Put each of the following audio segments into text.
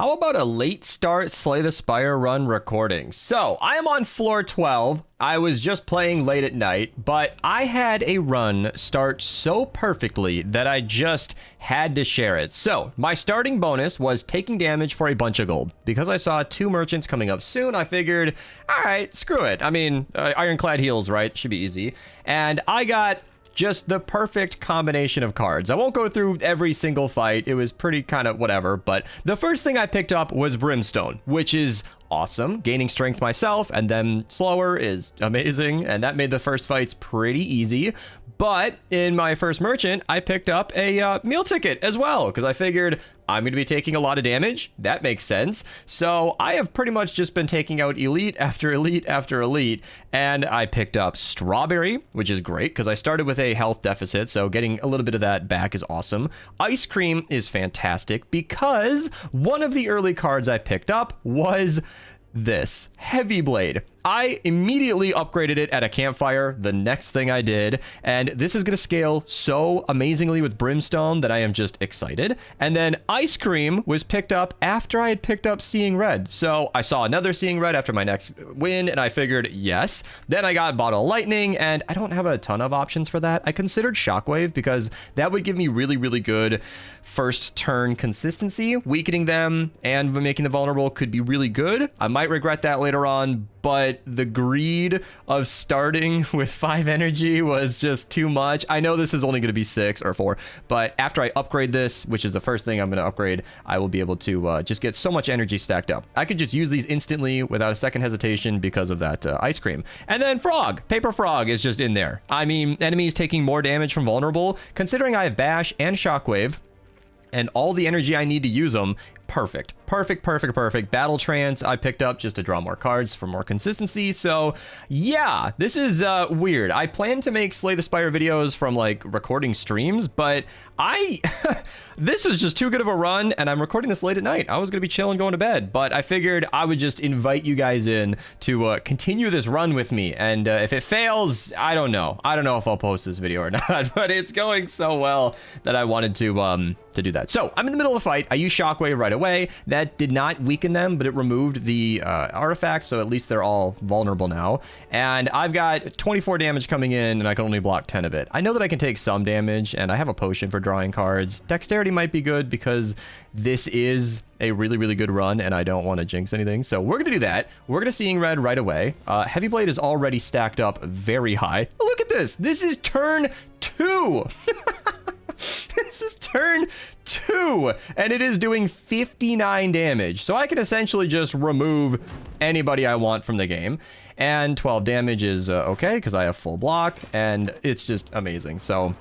How about a late start Slay the Spire run recording? So I am on floor 12. I was just playing late at night, but I had a run start so perfectly that I just had to share it. So my starting bonus was taking damage for a bunch of gold. Because I saw 2 merchants coming up soon, I figured, all right, screw it. I mean, Ironclad heals, right? Should be easy. And I got just the perfect combination of cards. I won't go through every single fight. It was pretty kind of whatever, but the first thing I picked up was Brimstone, which is awesome. Gaining strength myself and then slower is amazing, and that made the first fights pretty easy. But in my first merchant, I picked up a meal ticket as well, because I figured I'm going to be taking a lot of damage. That makes sense. So I have pretty much just been taking out elite after elite after elite, and I picked up Strawberry, which is great because I started with a health deficit, so getting a little bit of that back is awesome. Ice Cream is fantastic because one of the early cards I picked up was this Heavy Blade. I immediately upgraded it at a campfire the next thing I did, and this is going to scale so amazingly with Brimstone that I am just excited. And then Ice Cream was picked up after I had picked up Seeing Red, so I saw another Seeing Red after my next win, and I figured yes. Then I got Bottle of Lightning, and I don't have a ton of options for that. I considered Shockwave because that would give me really good first turn consistency. Weakening them and making them vulnerable could be really good. I might regret that later on, but the greed of starting with 5 energy was just too much. I know this is only going to be 6 or 4, but after I upgrade this, which is the first thing I'm going to upgrade, I will be able to just get so much energy stacked up. I could just use these instantly without a second hesitation because of that Ice Cream. And then Frog. Paper Frog is just in there. I mean, enemies taking more damage from vulnerable. Considering I have Bash and Shockwave, and all the energy I need to use them, perfect. Battle Trance I picked up just to draw more cards for more consistency. So yeah, this is weird. I plan to make Slay the Spire videos from like recording streams, but this was just too good of a run, and I'm recording this late at night. I was gonna be chilling going to bed, but I figured I would just invite you guys in to continue this run with me. And if it fails, I don't know if I'll post this video or not, but it's going so well that I wanted to do that. So I'm in the middle of a fight. I use Shockwave right away. That did not weaken them, but it removed the artifact, so at least they're all vulnerable now. And I've got 24 damage coming in, and I can only block 10 of it. I know that I can take some damage, and I have a potion for drawing cards. Dexterity might be good because this is a really good run, and I don't want to jinx anything. So we're going to do that. We're going to Seeing Red right away. Heavy Blade is already stacked up very high. Look at this. This is turn 2. This is turn 2, and it is doing 59 damage. So I can essentially just remove anybody I want from the game. And 12 damage is okay, because I have full block, and it's just amazing. So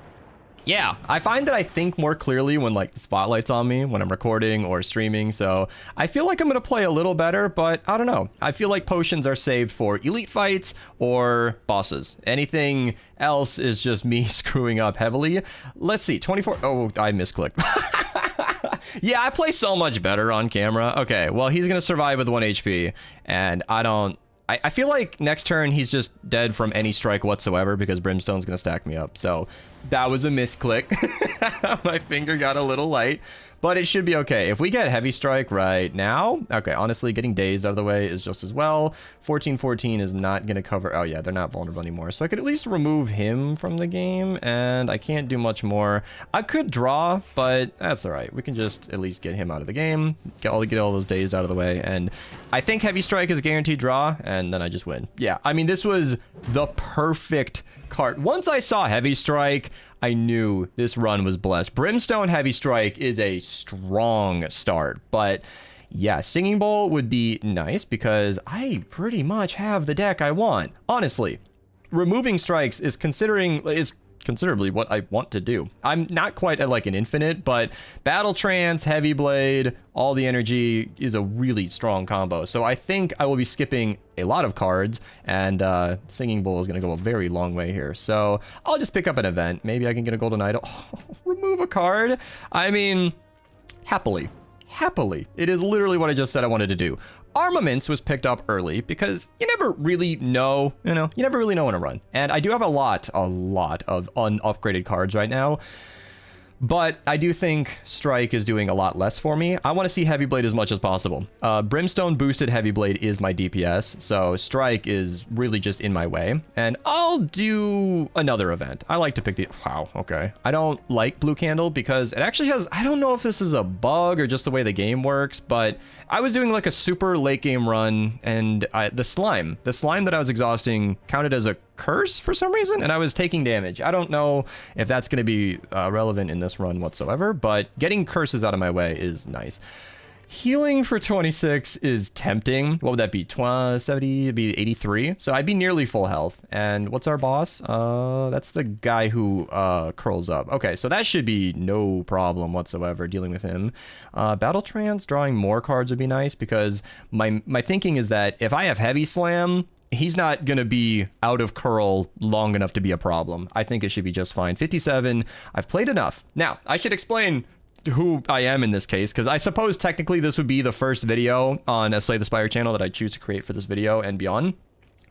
yeah, I find that I think more clearly when like the spotlight's on me when I'm recording or streaming, so I feel like I'm gonna play a little better, but I don't know. I feel like potions are saved for elite fights or bosses. Anything else is just me screwing up heavily. Let's see, 24, oh, I misclicked. Yeah, I play so much better on camera. Okay, well, he's gonna survive with 1 HP, and I feel like next turn he's just dead from any strike whatsoever because Brimstone's going to stack me up. So that was a misclick. My finger got a little light, but it should be okay. If we get Heavy Strike right now, okay, honestly, getting Dazed out of the way is just as well. 14-14 is not going to cover. Oh, yeah, they're not vulnerable anymore. So I could at least remove him from the game, and I can't do much more. I could draw, but that's all right. We can just at least get him out of the game, get all those Dazed out of the way, and I think Heavy Strike is a guaranteed draw, and then I just win. Yeah, I mean, this was the perfect card. Once I saw Heavy Strike, I knew this run was blessed. Brimstone Heavy Strike is a strong start, but yeah, Singing Bowl would be nice because I pretty much have the deck I want. Honestly, removing strikes is considerably what I want to do. I'm not quite at like an infinite, but Battle Trance, Heavy Blade, all the energy is a really strong combo. So I think I will be skipping a lot of cards, and Singing Bowl is going to go a very long way here. So I'll just pick up an event. Maybe I can get a golden idol. Oh, remove a card. I mean, happily. It is literally what I just said I wanted to do. Armaments was picked up early because you never really know, you never really know when to run. And I do have a lot of unupgraded cards right now. But I do think Strike is doing a lot less for me. I want to see Heavy Blade as much as possible. Brimstone boosted Heavy Blade is my DPS, so Strike is really just in my way. And I'll do another event. I like to pick the... Wow, okay. I don't like Blue Candle because it actually has... I don't know if this is a bug or just the way the game works, but I was doing like a super late game run, and the slime that I was exhausting counted as a curse for some reason, and I was taking damage. I don't know if that's going to be relevant in this run whatsoever, but getting curses out of my way is nice. Healing for 26 is tempting. What would that be? 70? It'd be 83. So I'd be nearly full health. And what's our boss? That's the guy who curls up. Okay, so that should be no problem whatsoever dealing with him. Battle Trance, drawing more cards would be nice because my thinking is that if I have Heavy Slam, he's not going to be out of curl long enough to be a problem. I think it should be just fine. 57, I've played enough. Now, I should explain who I am in this case, because I suppose technically this would be the first video on a Slay the Spire channel that I choose to create for this video and beyond.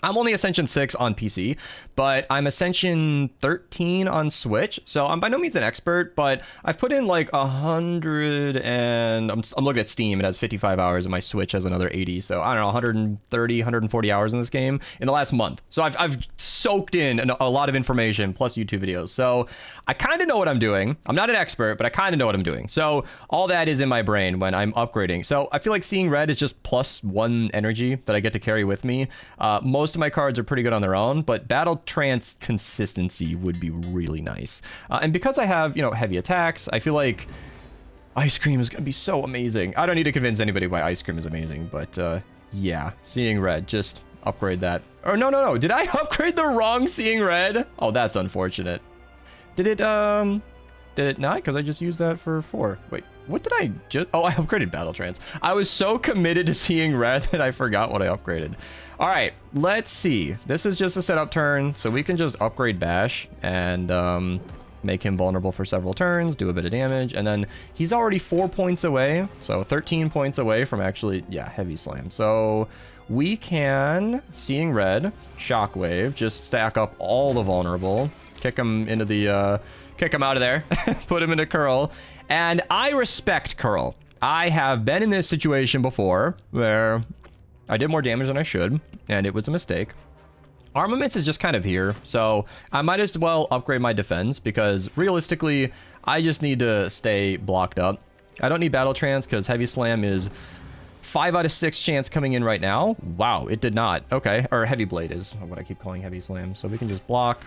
I'm only Ascension 6 on PC, but I'm Ascension 13 on Switch, so I'm by no means an expert, but I've put in like 100 and... I'm looking at Steam, it has 55 hours, and my Switch has another 80, so I don't know, 130, 140 hours in this game in the last month. So I've soaked in a lot of information, plus YouTube videos, so I kind of know what I'm doing. I'm not an expert, but I kind of know what I'm doing. So all that is in my brain when I'm upgrading. So I feel like Seeing Red is just +1 energy that I get to carry with me. Most of my cards are pretty good on their own, but Battle Trance consistency would be really nice. And because I have, you know, heavy attacks, I feel like Ice Cream is going to be so amazing. I don't need to convince anybody why Ice Cream is amazing, but yeah, Seeing Red, just upgrade that. Or no, did I upgrade the wrong Seeing Red? Oh, that's unfortunate. Did it not? Because I just used that for 4. Wait, what did I just... Oh, I upgraded Battle Trance. I was so committed to Seeing Red that I forgot what I upgraded. All right, let's see. This is just a setup turn, so we can just upgrade Bash and make him vulnerable for several turns, do a bit of damage, and then he's already 4 points away, so 13 points away from actually, yeah, Heavy Slam. So we can, Seeing Red, Shockwave, just stack up all the vulnerable, kick him into the... kick him out of there, put him into curl, and I respect curl. I have been in this situation before where I did more damage than I should, and it was a mistake. Armaments is just kind of here, so I might as well upgrade my defense because realistically, I just need to stay blocked up. I don't need Battle Trance because Heavy Slam is 5 out of 6 chance coming in right now. Wow, it did not. Okay, or Heavy Blade is what I keep calling Heavy Slam. So we can just block.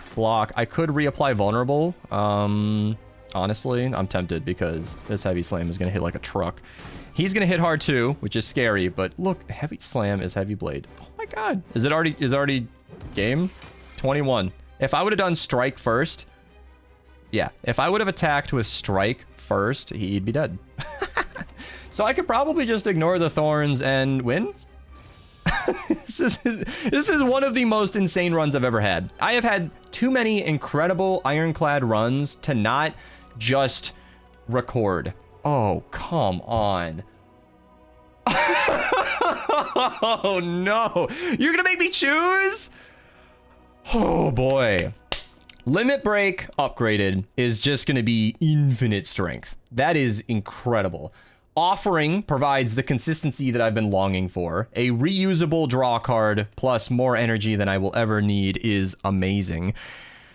I could reapply Vulnerable. Honestly, I'm tempted because this Heavy Slam is going to hit like a truck. He's going to hit hard too, which is scary. But look, Heavy Slam is Heavy Blade. Oh my god. Is it already game? 21. If I would have done Strike first... Yeah, if I would have attacked with Strike first, he'd be dead. So I could probably just ignore the thorns and win. This is one of the most insane runs I've ever had. I have had too many incredible Ironclad runs to not just record. Oh, come on. Oh, no. You're going to make me choose? Oh, boy. Limit Break upgraded is just going to be infinite strength. That is incredible. Offering provides the consistency that I've been longing for. A reusable draw card plus more energy than I will ever need is amazing.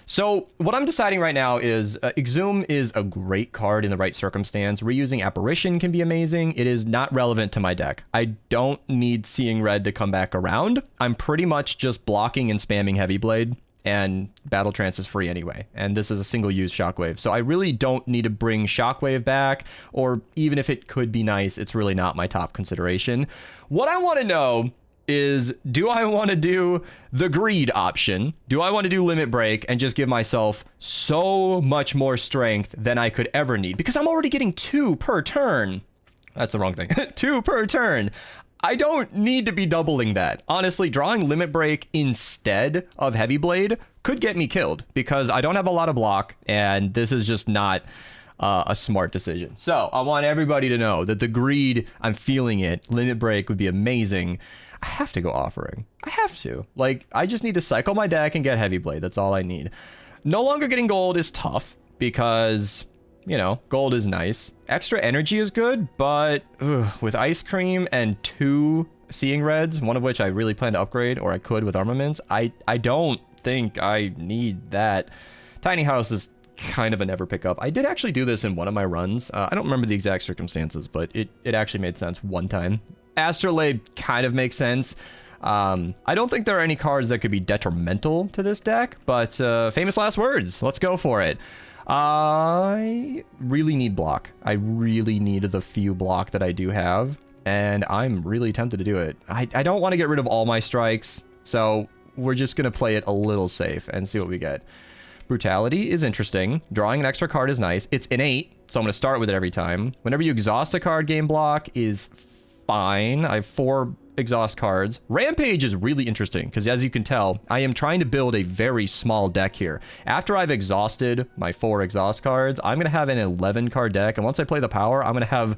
So what I'm deciding right now is Exhume is a great card in the right circumstance. Reusing Apparition can be amazing. It is not relevant to my deck. I don't need Seeing Red to come back around. I'm pretty much just blocking and spamming Heavy Blade. And Battle Trance is free anyway, and this is a single-use Shockwave. So I really don't need to bring Shockwave back, or even if it could be nice, it's really not my top consideration. What I want to know is, do I want to do the Greed option? Do I want to do Limit Break and just give myself so much more strength than I could ever need? Because I'm already getting 2 per turn. That's the wrong thing. 2 per turn. I don't need to be doubling that. Honestly, drawing Limit Break instead of Heavy Blade could get me killed because I don't have a lot of block, and this is just not a smart decision. So I want everybody to know that the Greed, I'm feeling it. Limit Break would be amazing. I have to go Offering. I have to. Like, I just need to cycle my deck and get Heavy Blade. That's all I need. No longer getting gold is tough because... you know, gold is nice. Extra energy is good, but with ice cream and 2 seeing reds, one of which I really plan to upgrade, or I could with armaments, I don't think I need that. Tiny house is kind of a never pick up. I did actually do this in one of my runs. I don't remember the exact circumstances, but it actually made sense one time. Astrolabe kind of makes sense. I don't think there are any cards that could be detrimental to this deck, but famous last words. Let's go for it. I really need block. I really need the few block that I do have, and I'm really tempted to do it. I don't want to get rid of all my strikes, so we're just going to play it a little safe and see what we get. Brutality is interesting. Drawing an extra card is nice. It's innate, so I'm going to start with it every time. Whenever you exhaust a card, gain block is fine. I have 4 exhaust cards. Rampage is really interesting because, as you can tell, I am trying to build a very small deck here. After I've exhausted my 4 exhaust cards, I'm going to have an 11 card deck, and once I play the power, I'm going to have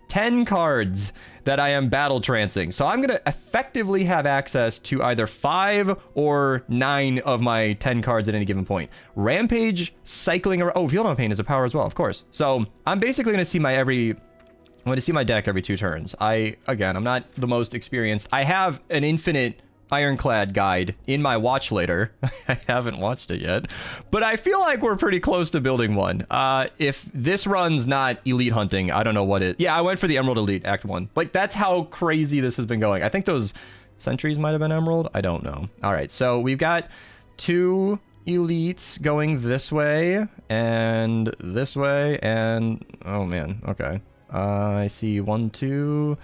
10 cards that I am battle trancing. So I'm going to effectively have access to either 5 or 9 of my 10 cards at any given point. Rampage cycling around. Oh, Field of Pain is a power as well, of course. So I'm basically going to see I'm going to see my deck every 2 turns. Again, I'm not the most experienced. I have an infinite Ironclad guide in my watch later. I haven't watched it yet, but I feel like we're pretty close to building one. If this run's not elite hunting, I don't know what it... Yeah, I went for the Emerald Elite Act 1. Like, that's how crazy this has been going. I think those sentries might have been Emerald. I don't know. All right, so we've got 2 elites going this way, and... Oh, man. Okay. I see 1, 2...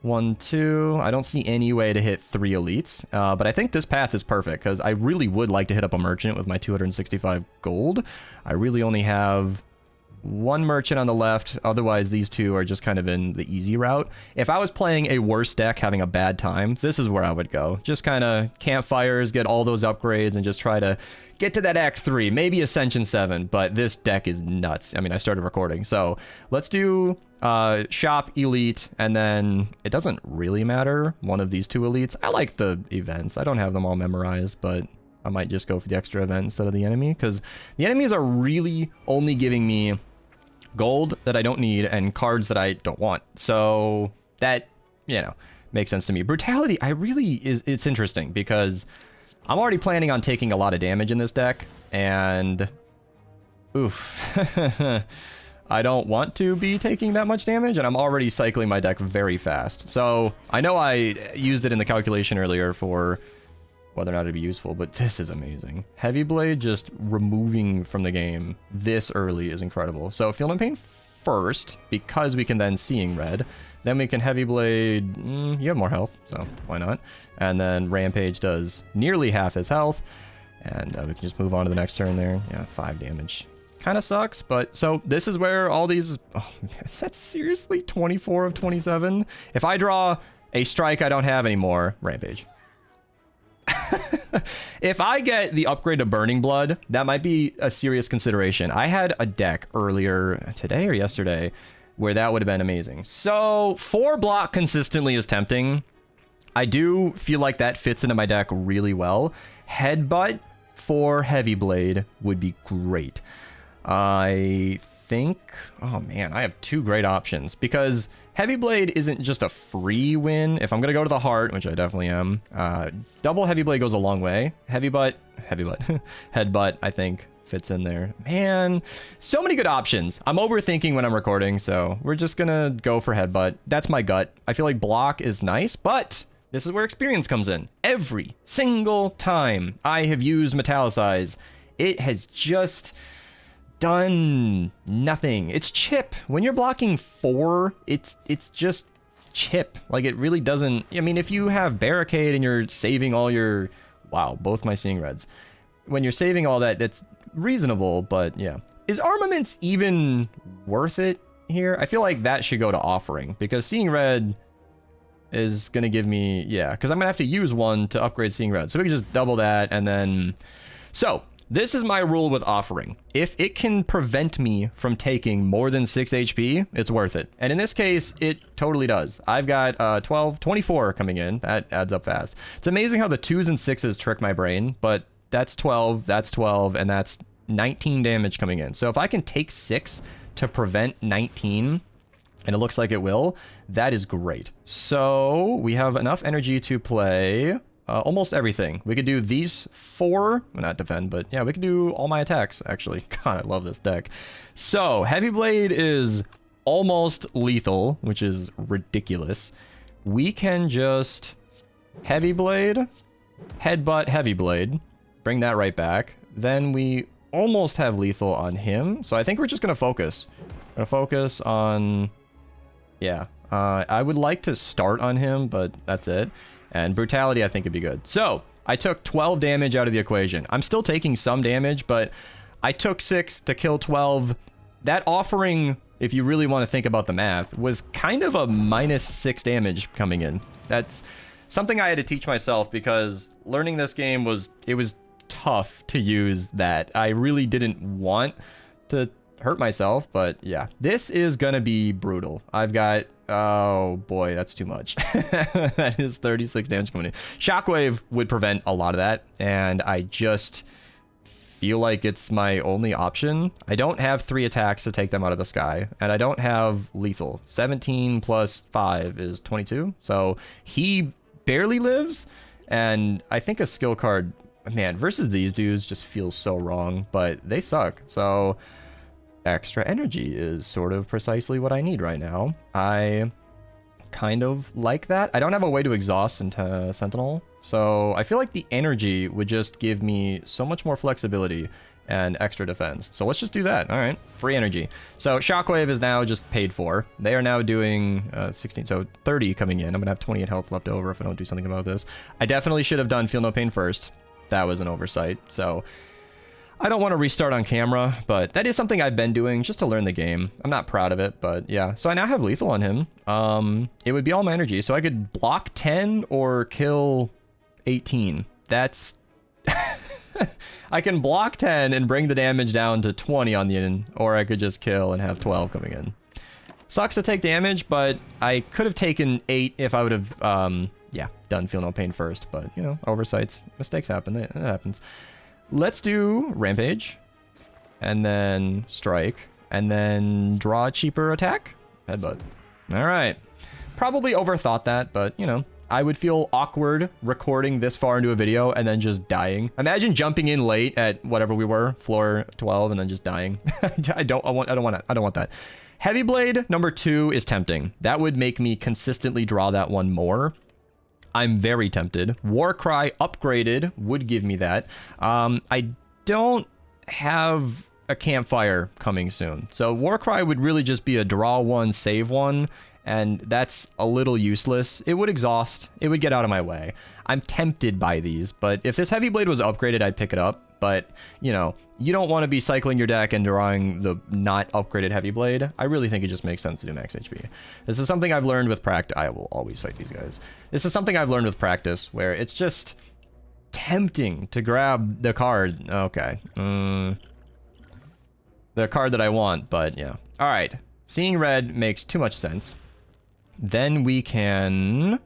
1, 2. I don't see any way to hit 3 elites, but I think this path is perfect because I really would like to hit up a merchant with my 265 gold. I really only have 1 merchant on the left. Otherwise, these 2 are just kind of in the easy route. If I was playing a worse deck, having a bad time, this is where I would go. Just kind of campfires, get all those upgrades, and just try to get to that Act 3, maybe Ascension 7, but this deck is nuts. I mean, I started recording, so let's do shop elite, and then it doesn't really matter, one of these 2 elites. I like the events. I don't have them all memorized, but I might just go for the extra event instead of the enemy, because the enemies are really only giving me gold that I don't need and cards that I don't want. So that, you know, makes sense to me. Brutality, it's interesting because I'm already planning on taking a lot of damage in this deck, and oof. I don't want to be taking that much damage, and I'm already cycling my deck very fast. So I know I used it in the calculation earlier for whether or not it'd be useful, but this is amazing. Heavy Blade just removing from the game this early is incredible. So Field and Pain first, because we can then Seeing Red. Then we can Heavy Blade, you have more health, so why not? And then Rampage does nearly half his health, and we can just move on to the next turn there. Yeah, 5 damage. Kind of sucks, but so this is where all these... Oh, is that seriously 24 of 27? If I draw a strike I don't have anymore, Rampage. If I get the upgrade to Burning Blood, that might be a serious consideration. I had a deck earlier today or yesterday where that would have been amazing. So 4 block consistently is tempting. I do feel like that fits into my deck really well. Headbutt for Heavy Blade would be great. I think... Oh man, I have 2 great options because Heavy Blade isn't just a free win. If I'm going to go to the heart, which I definitely am, double Heavy Blade goes a long way. Headbutt, I think, fits in there. Man, so many good options. I'm overthinking when I'm recording, so we're just going to go for Headbutt. That's my gut. I feel like block is nice, but this is where experience comes in. Every single time I have used Metallicize, it has just... done nothing. It's chip. When you're blocking 4, it's just chip. Like, it really doesn't... I mean, if you have Barricade and you're saving all your... Wow, both my Seeing Reds. When you're saving all that, that's reasonable, but yeah. Is Armaments even worth it here? I feel like that should go to Offering, because Seeing Red is going to give me... Yeah, because I'm going to have to use 1 to upgrade Seeing Red. So we can just double that, and then... So... This is my rule with Offering. If it can prevent me from taking more than 6 HP, it's worth it. And in this case, it totally does. I've got 24 coming in. That adds up fast. It's amazing how the 2s and 6s trick my brain, but that's 12, and that's 19 damage coming in. So if I can take 6 to prevent 19, and it looks like it will, that is great. So we have enough energy to play almost everything. We could do these 4, well, not defend, but yeah, we could do all my attacks, actually. God, I love this deck. So Heavy Blade is almost lethal, which is ridiculous. We can just Heavy Blade, headbutt Heavy Blade, bring that right back. Then we almost have lethal on him. So I think we're just going to focus. We're going to focus on... Yeah. I would like to start on him, but that's it. And Brutality, I think, would be good. So I took 12 damage out of the equation. I'm still taking some damage, but I took 6 to kill 12. That offering, if you really want to think about the math, was kind of a -6 damage coming in. That's something I had to teach myself because learning this game was tough to use that. I really didn't want to hurt myself, but yeah, this is gonna be brutal. I've got, oh boy, that's too much. That is 36 damage coming in. Shockwave would prevent a lot of that, and I just feel like it's my only option. I don't have 3 attacks to take them out of the sky, and I don't have lethal. 17 plus 5 is 22, so he barely lives, and I think a skill card, man, versus these dudes just feels so wrong, but they suck. So extra energy is sort of precisely what I need right now. I kind of like that. I don't have a way to exhaust into Sentinel, so I feel like the energy would just give me so much more flexibility and extra defense. So let's just do that. All right, free energy. So Shockwave is now just paid for. They are now doing 16, so 30 coming in. I'm gonna have 28 health left over if I don't do something about this. I definitely should have done Feel No Pain first. That was an oversight. So I don't want to restart on camera, but that is something I've been doing just to learn the game. I'm not proud of it, but yeah. So I now have lethal on him. It would be all my energy, so I could block 10 or kill 18. That's... I can block 10 and bring the damage down to 20 on the end, or I could just kill and have 12 coming in. Sucks to take damage, but I could have taken 8 if I would have, yeah, done Feel No Pain first. But, you know, oversights, mistakes happen. It happens. Let's do Rampage, and then Strike, and then draw a cheaper attack. Headbutt. All right. Probably overthought that, but, you know, I would feel awkward recording this far into a video and then just dying. Imagine jumping in late at whatever we were, floor 12, and then just dying. I don't want that. Heavy Blade number 2 is tempting. That would make me consistently draw that one more. I'm very tempted. Warcry upgraded would give me that. I don't have a campfire coming soon. So Warcry would really just be a draw 1, save 1, and that's a little useless. It would exhaust. It would get out of my way. I'm tempted by these, but if this Heavy Blade was upgraded, I'd pick it up. But, you know, you don't want to be cycling your deck and drawing the not upgraded Heavy Blade. I really think it just makes sense to do max HP. This is something I've learned with practice. I will always fight these guys. This is something I've learned with practice, where it's just tempting to grab the card. Okay. The card that I want, but yeah. All right. Seeing red makes too much sense. Then we can...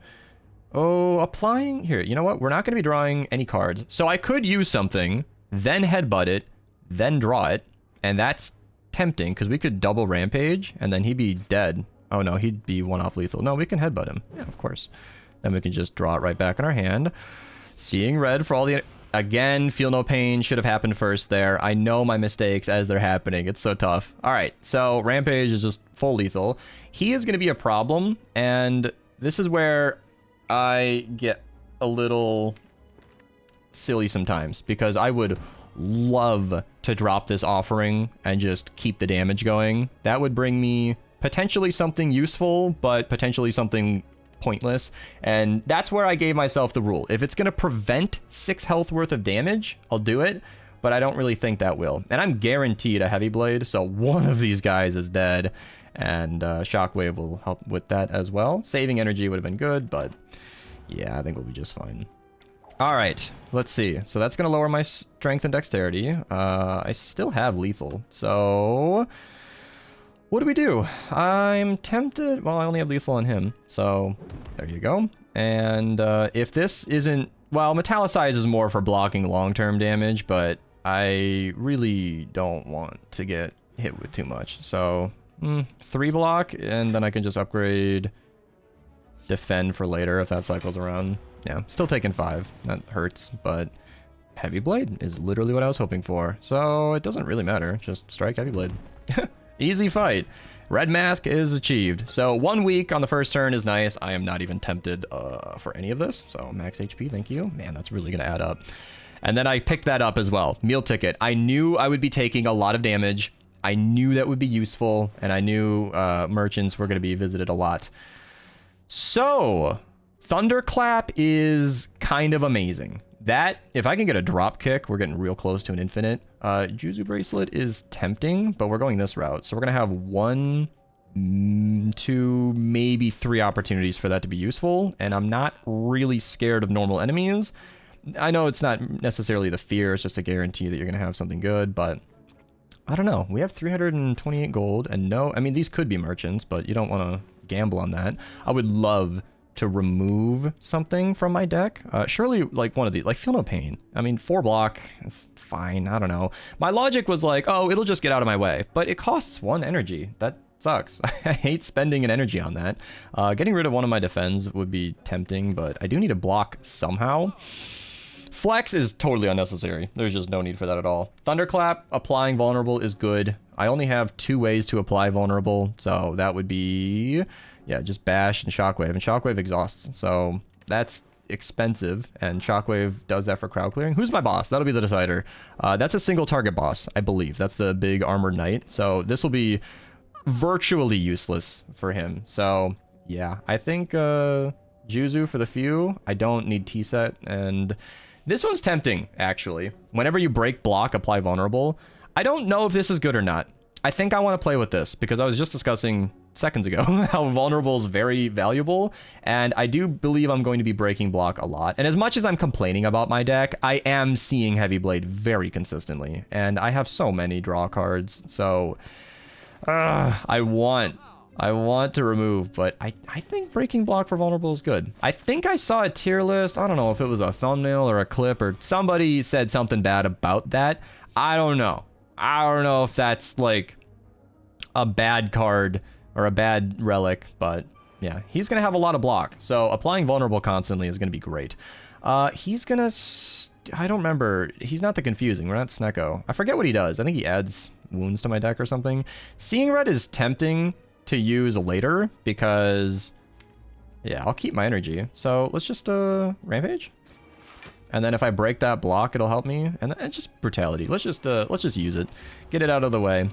Oh, applying... Here, you know what? We're not going to be drawing any cards. So I could use something, then headbutt it, then draw it. And that's tempting, because we could double Rampage, and then he'd be dead. Oh, no, he'd be 1 off lethal. No, we can headbutt him. Yeah, of course. Then we can just draw it right back in our hand. Seeing red for all the... Again, Feel No Pain should have happened first there. I know my mistakes as they're happening. It's so tough. All right, so Rampage is just full lethal. He is going to be a problem, and this is where I get a little silly sometimes, because I would love to drop this offering and just keep the damage going. That would bring me potentially something useful, but potentially something pointless, and that's where I gave myself the rule. If it's going to prevent 6 health worth of damage, I'll do it, but I don't really think that will. And I'm guaranteed a Heavy Blade, so one of these guys is dead, and Shockwave will help with that as well. Saving energy would have been good, but yeah, I think we'll be just fine. All right, let's see. So that's going to lower my strength and dexterity. I still have lethal, so... What do we do? I'm tempted... Well, I only have lethal on him, so there you go. And if this isn't... Well, Metallicize is more for blocking long-term damage, but I really don't want to get hit with too much. So 3 block, and then I can just upgrade defend for later if that cycles around. Yeah, still taking 5. That hurts, but heavy blade is literally what I was hoping for. So it doesn't really matter. Just strike heavy blade. Easy fight. Red mask is achieved. So 1 week on the first turn is nice. I am not even tempted for any of this. So max HP, thank you. Man, that's really going to add up. And then I picked that up as well. Meal ticket. I knew I would be taking a lot of damage. I knew that would be useful. And I knew merchants were going to be visited a lot. So Thunderclap is kind of amazing. That, if I can get a drop kick, we're getting real close to an infinite. Juzu Bracelet is tempting, but we're going this route. So we're going to have 1, 2, maybe 3 opportunities for that to be useful. And I'm not really scared of normal enemies. I know it's not necessarily the fear, it's just a guarantee that you're going to have something good, but I don't know. We have 328 gold, and no, I mean, these could be merchants, but you don't want to gamble on that. I would love to remove something from my deck. Surely like one of these, like Feel No Pain. I mean, 4 block, it's fine. I don't know. My logic was like, oh, it'll just get out of my way, but it costs 1 energy. That sucks. I hate spending an energy on that. Getting rid of one of my defends would be tempting, but I do need to block somehow. Flex is totally unnecessary. There's just no need for that at all. Thunderclap, applying vulnerable is good. I only have 2 ways to apply vulnerable, so that would be, yeah, just bash and shockwave. And shockwave exhausts, so that's expensive, and shockwave does that for crowd clearing. Who's my boss? That'll be the decider. That's a single target boss, I believe. That's the big armored knight, so this will be virtually useless for him. So yeah, I think Juzu for the few. I don't need T-set, and this one's tempting, actually. Whenever you break block, apply vulnerable. I don't know if this is good or not. I think I want to play with this, because I was just discussing seconds ago how vulnerable is very valuable, and I do believe I'm going to be breaking block a lot. And as much as I'm complaining about my deck, I am seeing Heavy Blade very consistently, and I have so many draw cards, so I want to remove, but I think breaking block for vulnerable is good. I think I saw a tier list. I don't know if it was a thumbnail or a clip, or somebody said something bad about that. I don't know. I don't know if that's like a bad card or a bad relic, but yeah, he's going to have a lot of block. So applying vulnerable constantly is going to be great. He's going to... I don't remember. He's not the confusing. We're not Snecko. I forget what he does. I think he adds wounds to my deck or something. Seeing Red is tempting to use later because... yeah, I'll keep my energy. So let's just Rampage. And then if I break that block, it'll help me. And then just Brutality. Let's just use it. Get it out of the way.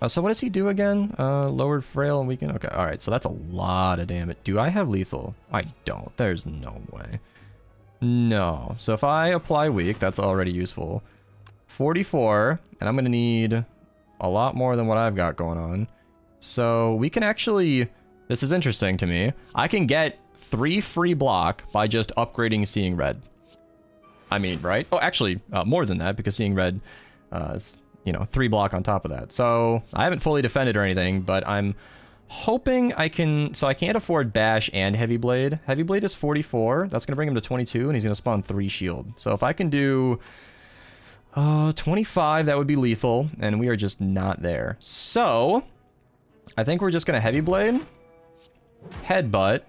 So what does he do again? Lowered frail and weaken. Okay, all right. So that's a lot of damage. Do I have lethal? I don't. There's no way. No. So if I apply weak, that's already useful. 44, and I'm gonna need a lot more than what I've got going on. So we can actually. This is interesting to me. I can get 3 free block by just upgrading Seeing Red. I mean, right? Oh, actually, more than that, because Seeing Red is, you know, 3 block on top of that. So I haven't fully defended or anything, but I'm hoping I can... so I can't afford Bash and Heavy Blade. Heavy Blade is 44. That's going to bring him to 22, and he's going to spawn 3 shield. So if I can do 25, that would be lethal, and we are just not there. So I think we're just going to Heavy Blade, Headbutt,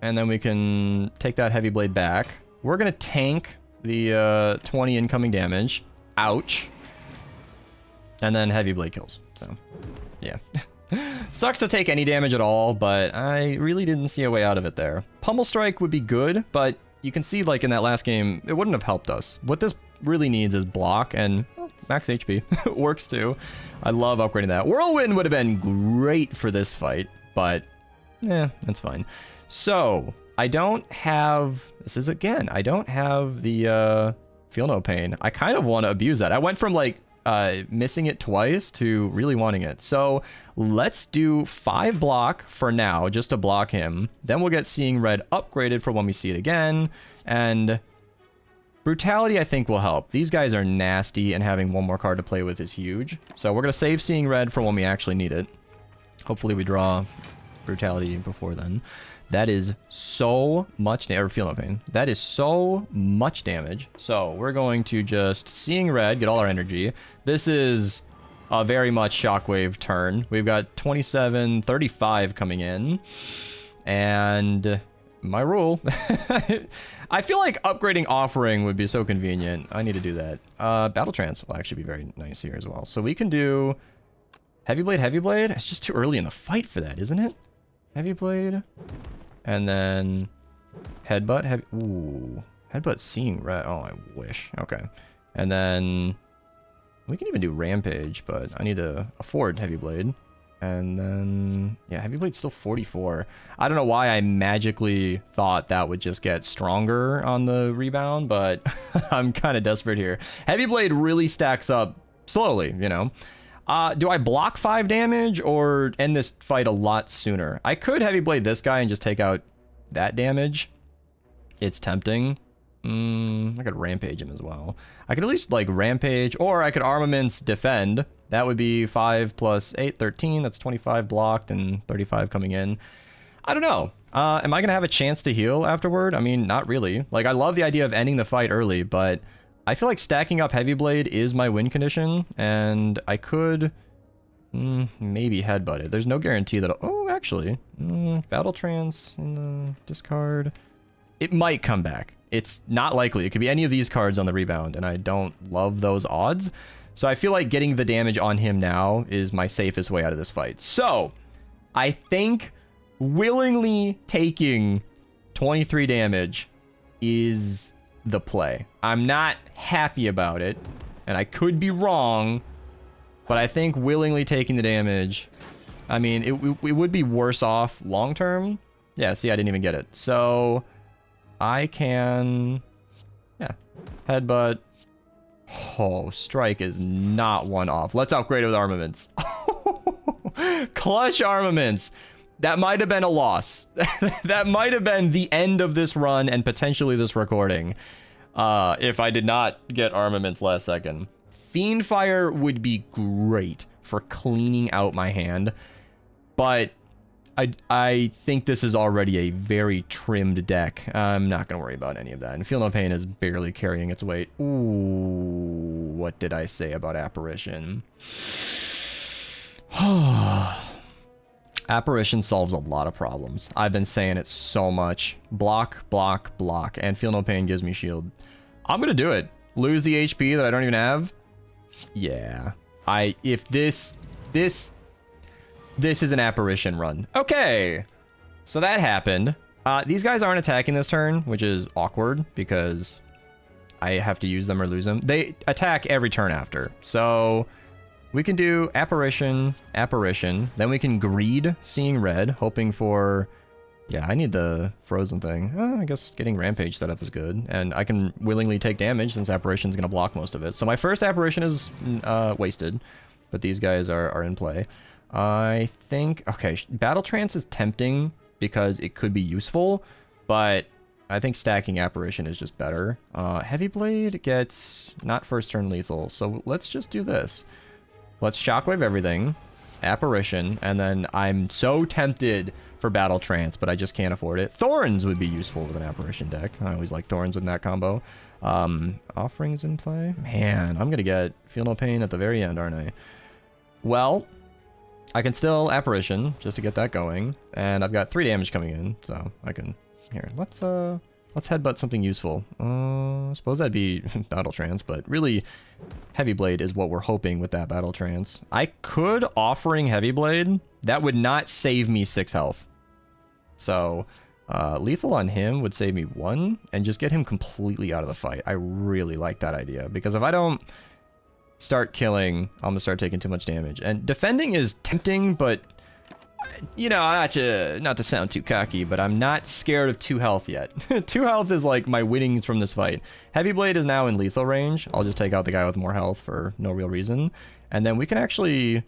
and then we can take that Heavy Blade back. We're going to tank the 20 incoming damage. Ouch. And then Heavy Blade kills. So, yeah. Sucks to take any damage at all, but I really didn't see a way out of it there. Pummel Strike would be good, but you can see, like, in that last game, it wouldn't have helped us. What this really needs is block, and well, max HP works too. I love upgrading that. Whirlwind would have been great for this fight, but, that's fine. So... I don't have... this is, again, I don't have the Feel No Pain. I kind of want to abuse that. I went from, like, missing it twice to really wanting it. So let's do 5 block for now, just to block him. Then we'll get Seeing Red upgraded for when we see it again. And Brutality, I think, will help. These guys are nasty, and having 1 more card to play with is huge. So we're going to save Seeing Red for when we actually need it. Hopefully we draw Brutality before then. That is so much damage. Feel No Pain. That is so much damage. So we're going to just Seeing Red, get all our energy. This is a very much shockwave turn. We've got 27, 35 coming in. And my rule. I feel like upgrading Offering would be so convenient. I need to do that. Battle Trance will actually be very nice here as well. So we can do Heavy Blade, Heavy Blade. It's just too early in the fight for that, isn't it? Heavy Blade. And then Headbutt. Ooh. Headbutt Seeing Red. Oh, I wish. Okay. And then we can even do Rampage, but I need to afford Heavy Blade. And then, yeah, Heavy Blade's still 44. I don't know why I magically thought that would just get stronger on the rebound, but I'm kind of desperate here. Heavy Blade really stacks up slowly, you know. Do I block 5 damage or end this fight a lot sooner? I could Heavy Blade this guy and just take out that damage. It's tempting. I could Rampage him as well. I could at least, like, Rampage, or I could Armaments Defend. That would be 5 plus 8, 13. That's 25 blocked and 35 coming in. I don't know. Am I going to have a chance to heal afterward? I mean, not really. Like, I love the idea of ending the fight early, but I feel like stacking up Heavy Blade is my win condition, and I could maybe Headbutt it. There's no guarantee that... Oh, actually. Battle Trance in the discard. It might come back. It's not likely. It could be any of these cards on the rebound, and I don't love those odds. So I feel like getting the damage on him now is my safest way out of this fight. So I think willingly taking 23 damage is the play. I'm not happy about it, and I could be wrong, but I think willingly taking the damage, I mean, it would be worse off long term. Yeah, see, I didn't even get it. So I can, yeah, Headbutt. Oh, Strike is not one off. Let's upgrade it with Armaments. Clutch Armaments. That might have been a loss. That might have been the end of this run and potentially this recording if I did not get Armaments last second. Fiendfire would be great for cleaning out my hand, but I think this is already a very trimmed deck. I'm not going to worry about any of that. And Feel No Pain is barely carrying its weight. Ooh, what did I say about Apparition? Apparition solves a lot of problems. I've been saying it so much. Block, block, block. And Feel No Pain gives me shield. I'm going to do it. Lose the HP that I don't even have? Yeah. If this is an Apparition run. Okay. So that happened. These guys aren't attacking this turn, which is awkward because I have to use them or lose them. They attack every turn after. So we can do Apparition, Apparition. Then we can Greed, Seeing Red, hoping for... Yeah, I need the frozen thing. I guess getting Rampage set up is good. And I can willingly take damage since Apparition's going to block most of it. So my first Apparition is wasted, but these guys are in play. I think... Okay, Battle Trance is tempting because it could be useful, but I think stacking Apparition is just better. Heavy Blade gets not first turn lethal, so let's just do this. Let's Shockwave everything, Apparition, and then I'm so tempted for Battle Trance, but I just can't afford it. Thorns would be useful with an Apparition deck. I always like Thorns in that combo. Offerings in play? Man, I'm going to get Feel No Pain at the very end, aren't I? Well... I can still Apparition just to get that going, and I've got 3 damage coming in, so I can... Here, let's Headbutt something useful. I suppose that'd be Battle Trance, but really, Heavy Blade is what we're hoping with that Battle Trance. I could Offering Heavy Blade. That would not save me 6 health. So, lethal on him would save me 1, and just get him completely out of the fight. I really like that idea, because if I don't start killing, I'm gonna start taking too much damage. And defending is tempting, but you know, not to sound too cocky, but I'm not scared of 2 health yet. 2 health is like my winnings from this fight. Heavy Blade is now in lethal range. I'll just take out the guy with more health for no real reason. And then we can actually...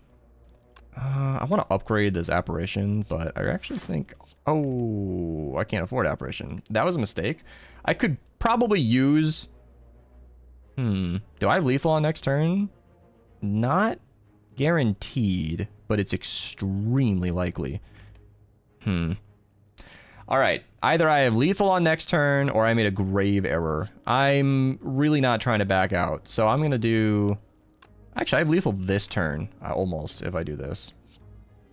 I want to upgrade this Apparition, but I actually think... Oh, I can't afford Apparition. That was a mistake. I could probably use... Do I have lethal on next turn? Not guaranteed, but it's extremely likely. Alright, either I have lethal on next turn, or I made a grave error. I'm really not trying to back out, so I'm gonna do... Actually, I have lethal this turn, almost, if I do this.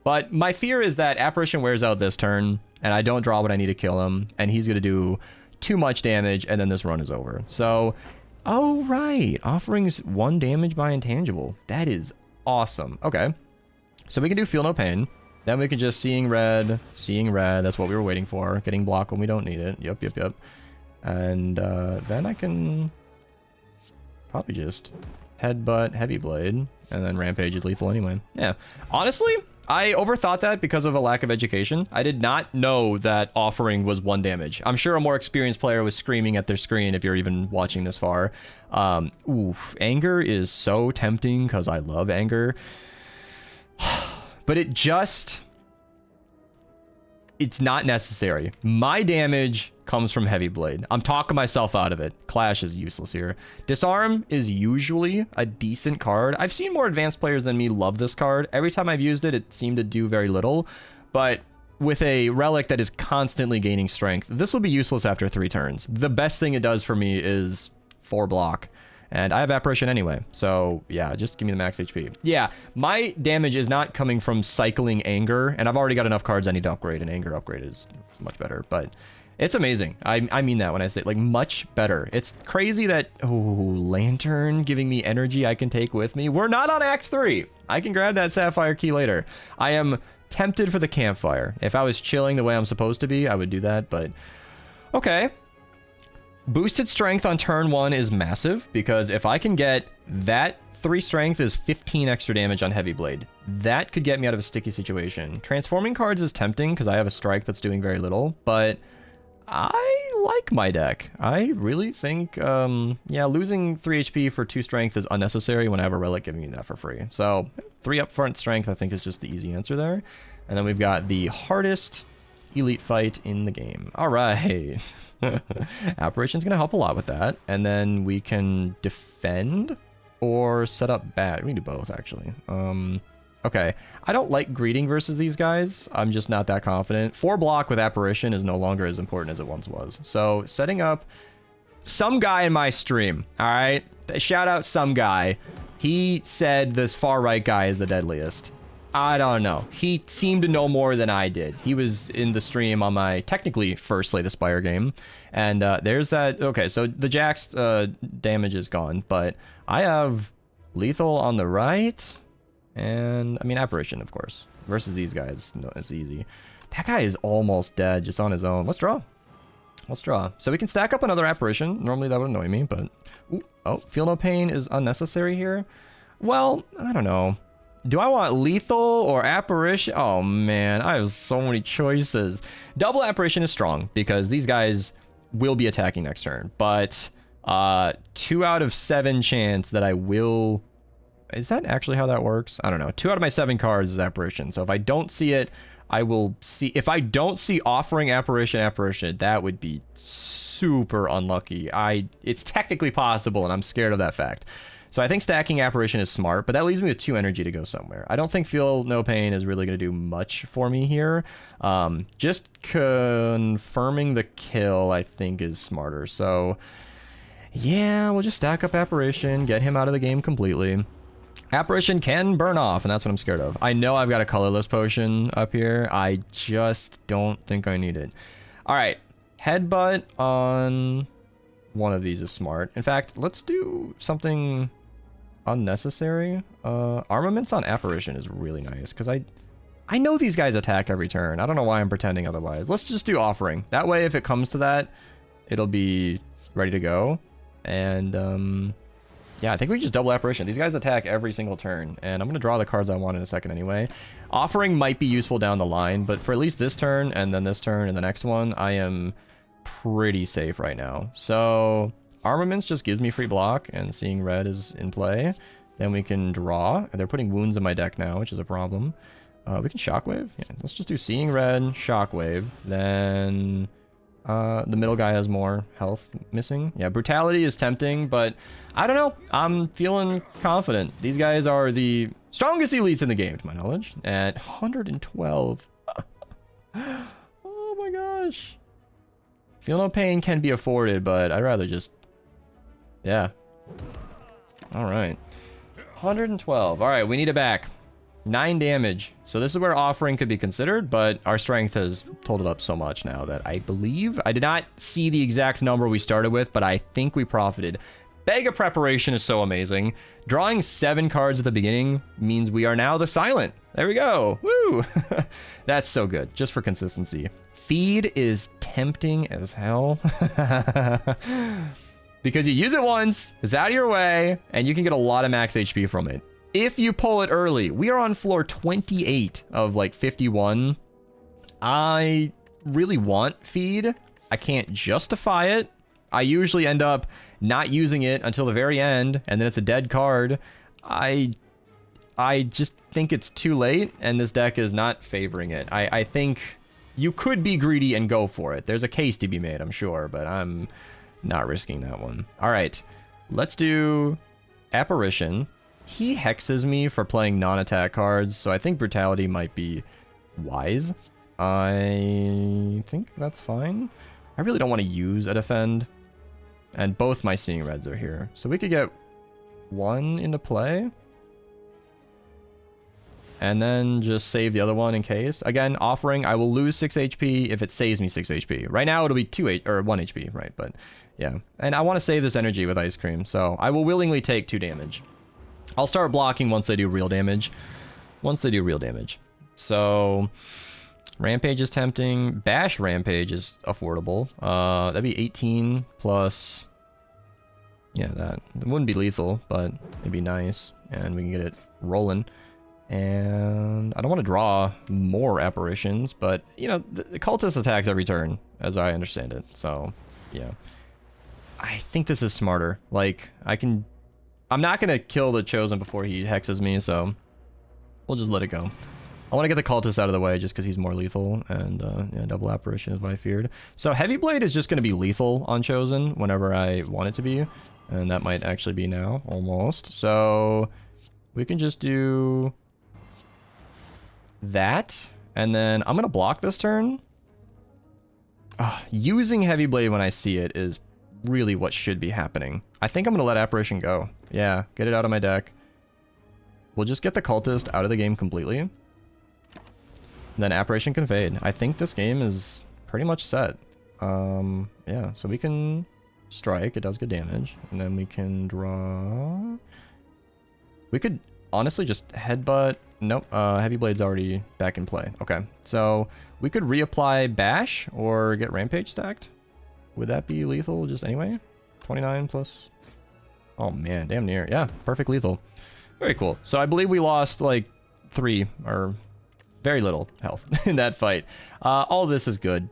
But my fear is that Apparition wears out this turn, and I don't draw what I need to kill him, and he's going to do too much damage, and then this run is over. So, oh, right. Offering's 1 damage by intangible. That is awesome. Okay. So we can do Feel No Pain. Then we can just Seeing Red. That's what we were waiting for. Getting block when we don't need it. Yep. And then I can probably just Headbutt, Heavy Blade, and then Rampage is lethal anyway. Yeah. Honestly, I overthought that because of a lack of education. I did not know that Offering was 1 damage. I'm sure a more experienced player was screaming at their screen if you're even watching this far. Oof. Anger is so tempting because I love Anger. But it's not necessary. My damage comes from Heavy Blade. I'm talking myself out of it. Clash is useless here. Disarm is usually a decent card. I've seen more advanced players than me love this card. Every time I've used it, it seemed to do very little. But with a relic that is constantly gaining strength, this will be useless after 3 turns. The best thing it does for me is 4 block. And I have Apparition anyway, so yeah, just give me the max HP. Yeah, my damage is not coming from cycling Anger, and I've already got enough cards I need to upgrade, and Anger upgrade is much better, but it's amazing. I mean that when I say, like, much better. It's crazy that, oh, Lantern giving me energy I can take with me. We're not on Act 3. I can grab that Sapphire Key later. I am tempted for the Campfire. If I was chilling the way I'm supposed to be, I would do that, but okay. Boosted strength on turn 1 is massive, because if I can get that 3 strength is 15 extra damage on Heavy Blade. That could get me out of a sticky situation. Transforming cards is tempting, because I have a strike that's doing very little, but I like my deck. I really think, yeah, losing 3 HP for 2 strength is unnecessary when I have a relic giving me that for free. So 3 upfront strength, I think, is just the easy answer there. And then we've got the hardest elite fight in the game. All right. Apparition's gonna help a lot with that, and then we can defend or set up bad. We can do both, actually. Okay, I don't like greeting versus these guys. I'm just not that confident. 4 block with Apparition is no longer as important as it once was. So setting up some guy in my stream, all right, shout out some guy, he said this far right guy is the deadliest. I don't know. He seemed to know more than I did. He was in the stream on my technically first Slay the Spire game. And there's that. Okay, so the Jack's damage is gone. But I have lethal on the right. And, I mean, Apparition, of course. Versus these guys. No, it's easy. That guy is almost dead just on his own. Let's draw. Let's draw. So we can stack up another Apparition. Normally that would annoy me, but... Ooh, oh, Feel No Pain is unnecessary here. Well, I don't know. Do I want lethal or apparition? Oh man, I have so many choices. Double apparition is strong because these guys will be attacking next turn, but 2 out of 7 chance that I will... Is that actually how that works? I don't know. 2 out of my 7 cards is apparition. So if I don't see it, I will see... If I don't see offering apparition, that would be super unlucky. It's technically possible, and I'm scared of that fact. So I think stacking Apparition is smart, but that leaves me with 2 energy to go somewhere. I don't think Feel No Pain is really going to do much for me here. Just confirming the kill, I think, is smarter. So, yeah, we'll just stack up Apparition, get him out of the game completely. Apparition can burn off, and that's what I'm scared of. I know I've got a colorless potion up here. I just don't think I need it. All right, Headbutt on... One of these is smart. In fact, let's do something... unnecessary. Armaments on Apparition is really nice because I know these guys attack every turn. I don't know why I'm pretending otherwise. Let's just do Offering. That way, if it comes to that, it'll be ready to go. And yeah, I think we just double Apparition. These guys attack every single turn, and I'm gonna draw the cards I want in a second anyway. Offering might be useful down the line, but for at least this turn and then this turn and the next one, I am pretty safe right now. So Armaments just gives me free block, and Seeing Red is in play. Then we can draw. They're putting wounds in my deck now, which is a problem. We can Shockwave. Yeah, let's just do Seeing Red, Shockwave. Then the middle guy has more health missing. Yeah, Brutality is tempting, but I don't know. I'm feeling confident. These guys are the strongest elites in the game, to my knowledge. At 112. Oh my gosh. Feel No Pain can be afforded, but I'd rather just... Yeah. Alright. 112. All right, we need it back. 9 damage. So this is where offering could be considered, but our strength has totaled up so much now that I believe... I did not see the exact number we started with, but I think we profited. Bag of Preparation is so amazing. Drawing 7 cards at the beginning means we are now the Silent. There we go. Woo! That's so good, just for consistency. Feed is tempting as hell. Because you use it once, it's out of your way, and you can get a lot of max HP from it. If you pull it early, we are on floor 28 of like 51. I really want Feed. I can't justify it. I usually end up not using it until the very end, and then it's a dead card. I just think it's too late, and this deck is not favoring it. I think you could be greedy and go for it. There's a case to be made, I'm sure, but I'm not risking that one. All right, let's do Apparition. He hexes me for playing non-attack cards, so I think Brutality might be wise. I think that's fine. I really don't want to use a Defend. And both my Seeing Reds are here. So we could get 1 into play. And then just save the other one in case. Again, offering, I will lose 6 HP if it saves me 6 HP. Right now it'll be 1 HP, right? But yeah. And I want to save this energy with Ice Cream, so I will willingly take 2 damage. I'll start blocking once they do real damage. So Rampage is tempting. Bash Rampage is affordable. That'd be 18 plus... Yeah, that. It wouldn't be lethal, but it'd be nice. And we can get it rolling. And I don't want to draw more Apparitions, but, you know, the Cultist attacks every turn, as I understand it. So, yeah. I think this is smarter. Like, I'm not going to kill the Chosen before he hexes me, so we'll just let it go. I want to get the Cultist out of the way just because he's more lethal, and yeah, double Apparition is what I feared. So Heavy Blade is just going to be lethal on Chosen whenever I want it to be, and that might actually be now, almost. So we can just do that, and then I'm going to block this turn. Using Heavy Blade when I see it is really what should be happening. I think I'm going to let Apparition go. Yeah, get it out of my deck. We'll just get the Cultist out of the game completely. Then Apparition can fade. I think this game is pretty much set. Yeah, so we can strike. It does good damage. And then we can draw... We could honestly just headbutt... Nope, Heavy Blade's already back in play. Okay, so we could reapply Bash or get Rampage stacked. Would that be lethal just anyway? 29 plus... Oh man, damn near. Yeah, perfect lethal. Very cool. So I believe we lost like 3 or... very little health in that fight. All this is good.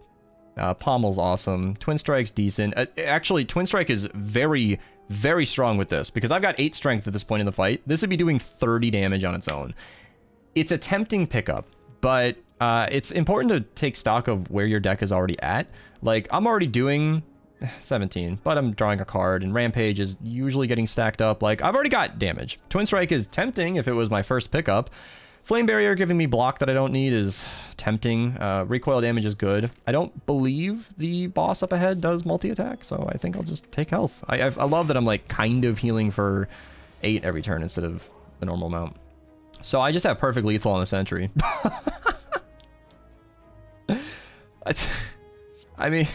Pommel's awesome. Twin Strike's decent. Actually, Twin Strike is very, very strong with this because I've got 8 strength at this point in the fight. This would be doing 30 damage on its own. It's a tempting pickup, but it's important to take stock of where your deck is already at. Like, I'm already doing 17, but I'm drawing a card, and Rampage is usually getting stacked up. Like, I've already got damage. Twin Strike is tempting if it was my first pickup. Flame Barrier giving me block that I don't need is tempting. Recoil damage is good. I don't believe the boss up ahead does multi-attack, so I think I'll just take health. I love that I'm like kind of healing for 8 every turn instead of the normal amount. So I just have perfect lethal on the Sentry. I mean...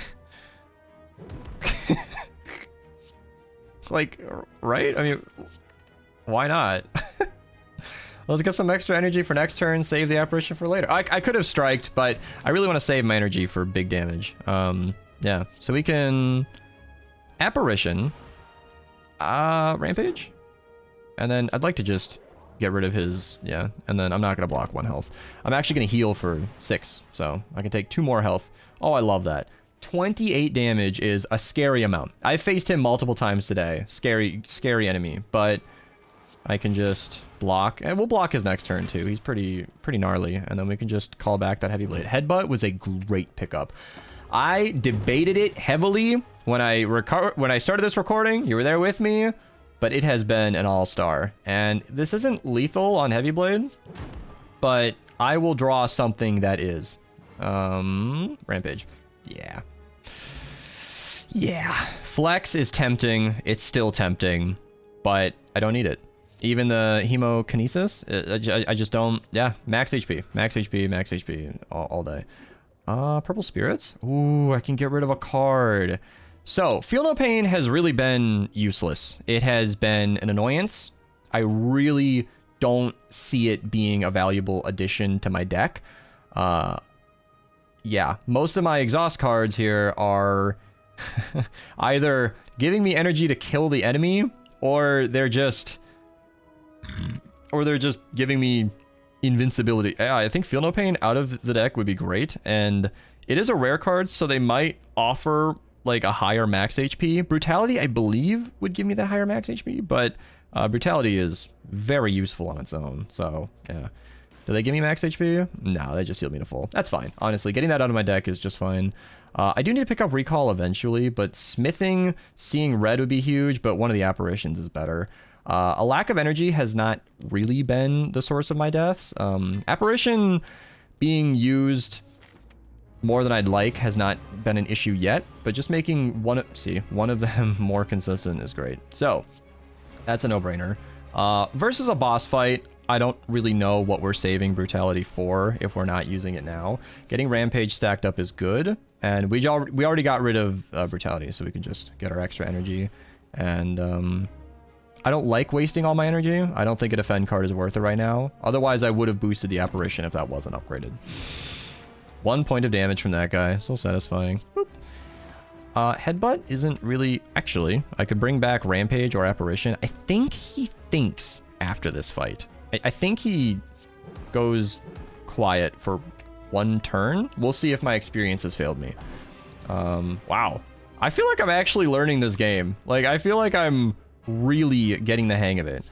like, right? I mean, why not? Let's get some extra energy for next turn, save the Apparition for later. I could have striked, but I really want to save my energy for big damage. Yeah, so we can... Apparition. Rampage? And then I'd like to just get rid of his... Yeah, and then I'm not going to block 1 health. I'm actually going to heal for 6, so I can take 2 more health. Oh, I love that. 28 damage is a scary amount. I've faced him multiple times today. Scary enemy, but... I can just block, and we'll block his next turn too. He's pretty gnarly, and then we can just call back that Heavy Blade. Headbutt was a great pickup. I debated it heavily when I started this recording. You were there with me, but it has been an all-star. And this isn't lethal on Heavy Blade, but I will draw something that is. Rampage. Yeah. Yeah. Flex is tempting. It's still tempting, but I don't need it. Even the hemokinesis, I just don't. Yeah, max HP, max HP, max HP all day. Purple spirits. Ooh, I can get rid of a card. So Feel No Pain has really been useless. It has been an annoyance. I really don't see it being a valuable addition to my deck. Yeah, most of my exhaust cards here are either giving me energy to kill the enemy, or they're just giving me invincibility. Yeah, I think Feel No Pain out of the deck would be great, and it is a rare card, so they might offer like a higher max HP. Brutality, I believe, would give me that higher max HP, but Brutality is very useful on its own, so yeah. Do they give me max HP? No, they just healed me to full. That's fine. Honestly, getting that out of my deck is just fine. I do need to pick up Recall eventually, but Smithing, seeing red would be huge, but one of the apparitions is better. A lack of energy has not really been the source of my deaths. Apparition being used more than I'd like has not been an issue yet, but just making one of them more consistent is great. So that's a no-brainer. Versus a boss fight, I don't really know what we're saving Brutality for if we're not using it now. Getting Rampage stacked up is good, and we already got rid of Brutality, so we can just get our extra energy. And I don't like wasting all my energy. I don't think a defend card is worth it right now. Otherwise, I would have boosted the Apparition if that wasn't upgraded. 1 point of damage from that guy. So satisfying. Boop. Headbutt isn't really... Actually, I could bring back Rampage or Apparition. I think he thinks after this fight. I think he goes quiet for one turn. We'll see if my experience has failed me. Wow. I feel like I'm actually learning this game. Like, I feel like I'm really getting the hang of it.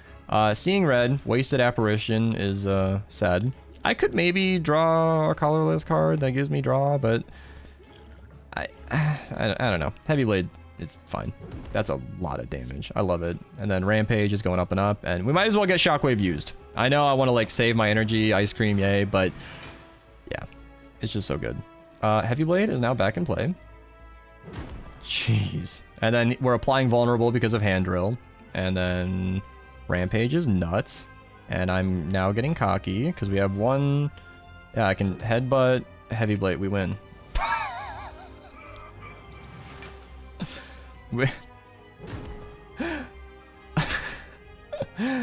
Seeing red, wasted Apparition is sad. I could maybe draw a colorless card that gives me draw, but I don't know. Heavy Blade, it's fine. That's a lot of damage. I love it. And then Rampage is going up and up, and we might as well get Shockwave used. I know I want to like save my energy, Ice Cream, yay, but yeah, it's just so good. Heavy Blade is now back in play. Jeez. And then we're applying Vulnerable because of Hand Drill. And then Rampage is nuts. And I'm now getting cocky because we have one... Yeah, I can Headbutt, Heavy Blade, we win. A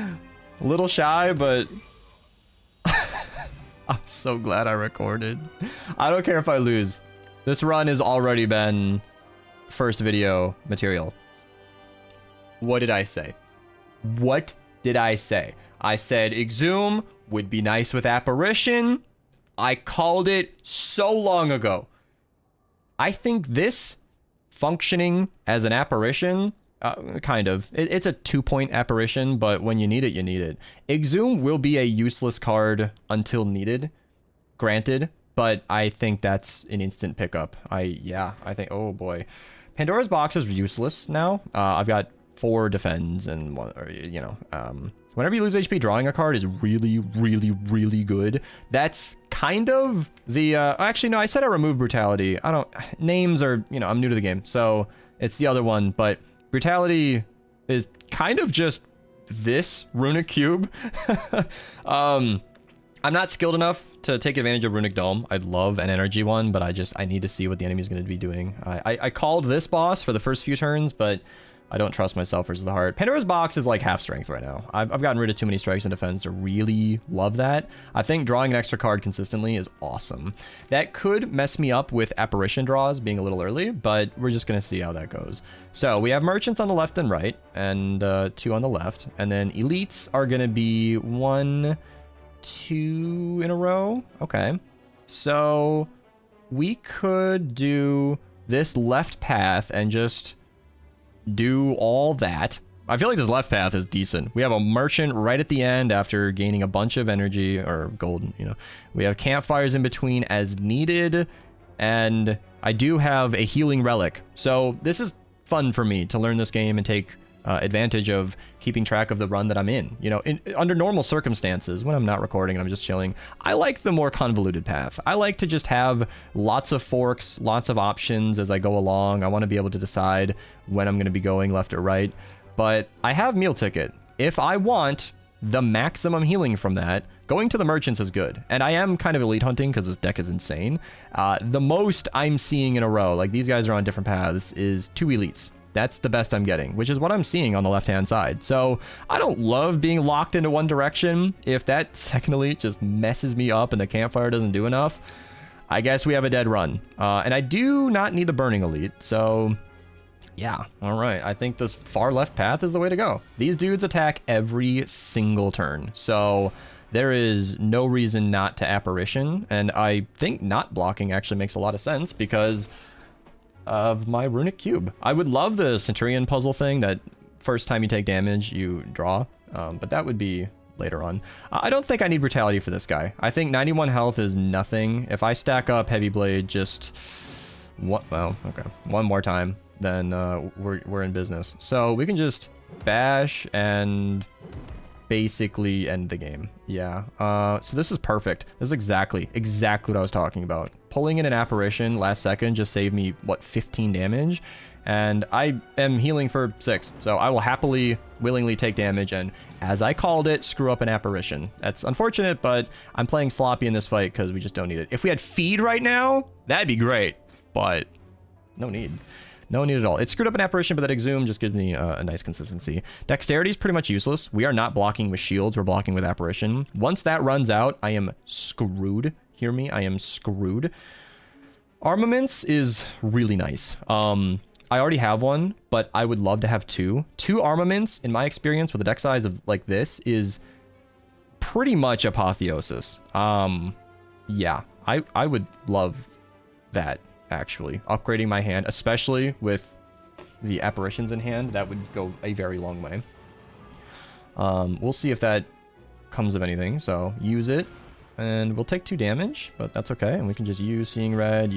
little shy, but I'm so glad I recorded. I don't care if I lose. This run has already been first video material. What did I say? What did I say? I said Exhume would be nice with Apparition. I called it so long ago. I think this functioning as an Apparition, kind of. It's a 2-point Apparition, but when you need it, you need it. Exhume will be a useless card until needed, granted, but I think that's an instant pickup. I think, oh boy. Pandora's Box is useless now. I've got 4 defends and one, or, you know, whenever you lose HP, drawing a card is really, really, really good. That's kind of the, actually, no, I said I removed Brutality. Names are, you know, I'm new to the game, so it's the other one, but Brutality is kind of just this Runic Cube. I'm not skilled enough to take advantage of Runic Dome. I'd love an energy one, but I need to see what the enemy's going to be doing. I called this boss for the first few turns, but I don't trust myself versus the heart. Pandora's Box is like half strength right now. I've gotten rid of too many strikes and defense to really love that. I think drawing an extra card consistently is awesome. That could mess me up with Apparition draws being a little early, but we're just going to see how that goes. So we have Merchants on the left and right, and 2 on the left. And then Elites are going to be 1, 2 in a row. Okay. So we could do this left path and just do all that. I feel like this left path is decent. We have a merchant right at the end after gaining a bunch of energy or gold, you know. We have campfires in between as needed, and I do have a healing relic. So this is fun for me to learn this game and take advantage of keeping track of the run that I'm in. You know, under normal circumstances, when I'm not recording and I'm just chilling, I like the more convoluted path. I like to just have lots of forks, lots of options as I go along. I want to be able to decide when I'm going to be going left or right. But I have Meal Ticket. if I want the maximum healing from that, going to the merchants is good. And I am kind of elite hunting because this deck is insane. The most I'm seeing in a row, like these guys are on different paths, is 2 elites. That's the best I'm getting, which is what I'm seeing on the left-hand side. So I don't love being locked into one direction. If that second elite just messes me up and the campfire doesn't do enough, I guess we have a dead run. And I do not need the burning elite, so yeah, all right. I think this far left path is the way to go. These dudes attack every single turn, so there is no reason not to apparition, and I think not blocking actually makes a lot of sense because of my runic cube. I would love the Centurion puzzle thing that first time you take damage, you draw, but that would be later on. I don't think I need brutality for this guy. I think 91 health is nothing. If I stack up Heavy Blade just one more time, then we're in business. So we can just bash and basically end the game. Yeah. So this is perfect. This is exactly what I was talking about. Pulling in an apparition last second just saved me, what, 15 damage? And I am healing for 6. So I will happily, willingly take damage and, as I called it, screw up an apparition. That's unfortunate, but I'm playing sloppy in this fight because we just don't need it. If we had feed right now, that'd be great, but no need. No need at all. It screwed up an apparition, but that exhume just gives me a nice consistency. Dexterity is pretty much useless. We are not blocking with shields. We're blocking with apparition. Once that runs out, I am screwed. Hear me? I am screwed. Armaments is really nice. I already have one, but I would love to have 2. 2 armaments, in my experience, with a deck size of like this, is pretty much apotheosis. Yeah, I would love that. Actually, upgrading my hand, especially with the apparitions in hand, that would go a very long way. We'll see if that comes of anything. So use it, and we'll take 2 damage, but that's okay. And we can just use Seeing Red,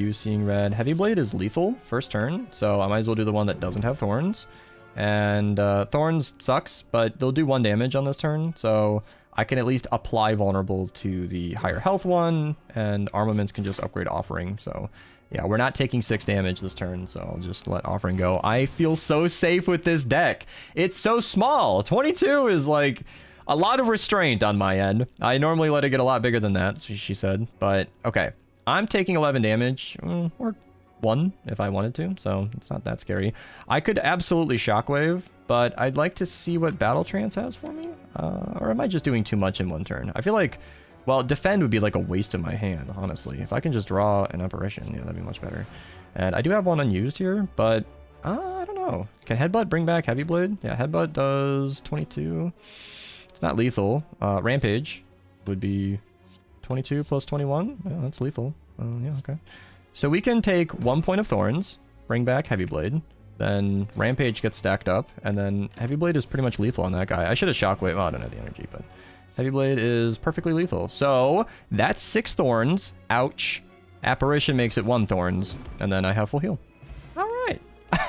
Heavy Blade is lethal first turn, so I might as well do the one that doesn't have thorns. And thorns sucks, but they'll do 1 damage on this turn, so I can at least apply vulnerable to the higher health one, and armaments can just upgrade offering. So yeah, we're not taking 6 damage this turn, so I'll just let offering go. I feel so safe with this deck. It's so small. 22 is like a lot of restraint on my end. I normally let it get a lot bigger than that, she said. But okay, I'm taking 11 damage, or 1 if I wanted to, so it's not that scary. I could absolutely shockwave, but I'd like to see what Battle Trance has for me. Or am I just doing too much in one turn? I feel like, well, defend would be like a waste of my hand, honestly. If I can just draw an apparition, yeah, that'd be much better. And I do have one unused here, but I don't know. Can Headbutt bring back Heavy Blade? Yeah, Headbutt does 22. It's not lethal. Rampage would be 22 plus 21. Yeah, that's lethal. Yeah, okay. So we can take 1 point of Thorns, bring back Heavy Blade, then Rampage gets stacked up, and then Heavy Blade is pretty much lethal on that guy. I should have Shockwave. Oh, I don't have the energy, but Heavy Blade is perfectly lethal. So that's 6 Thorns. Ouch. Apparition makes it 1 Thorns, and then I have full heal. All right.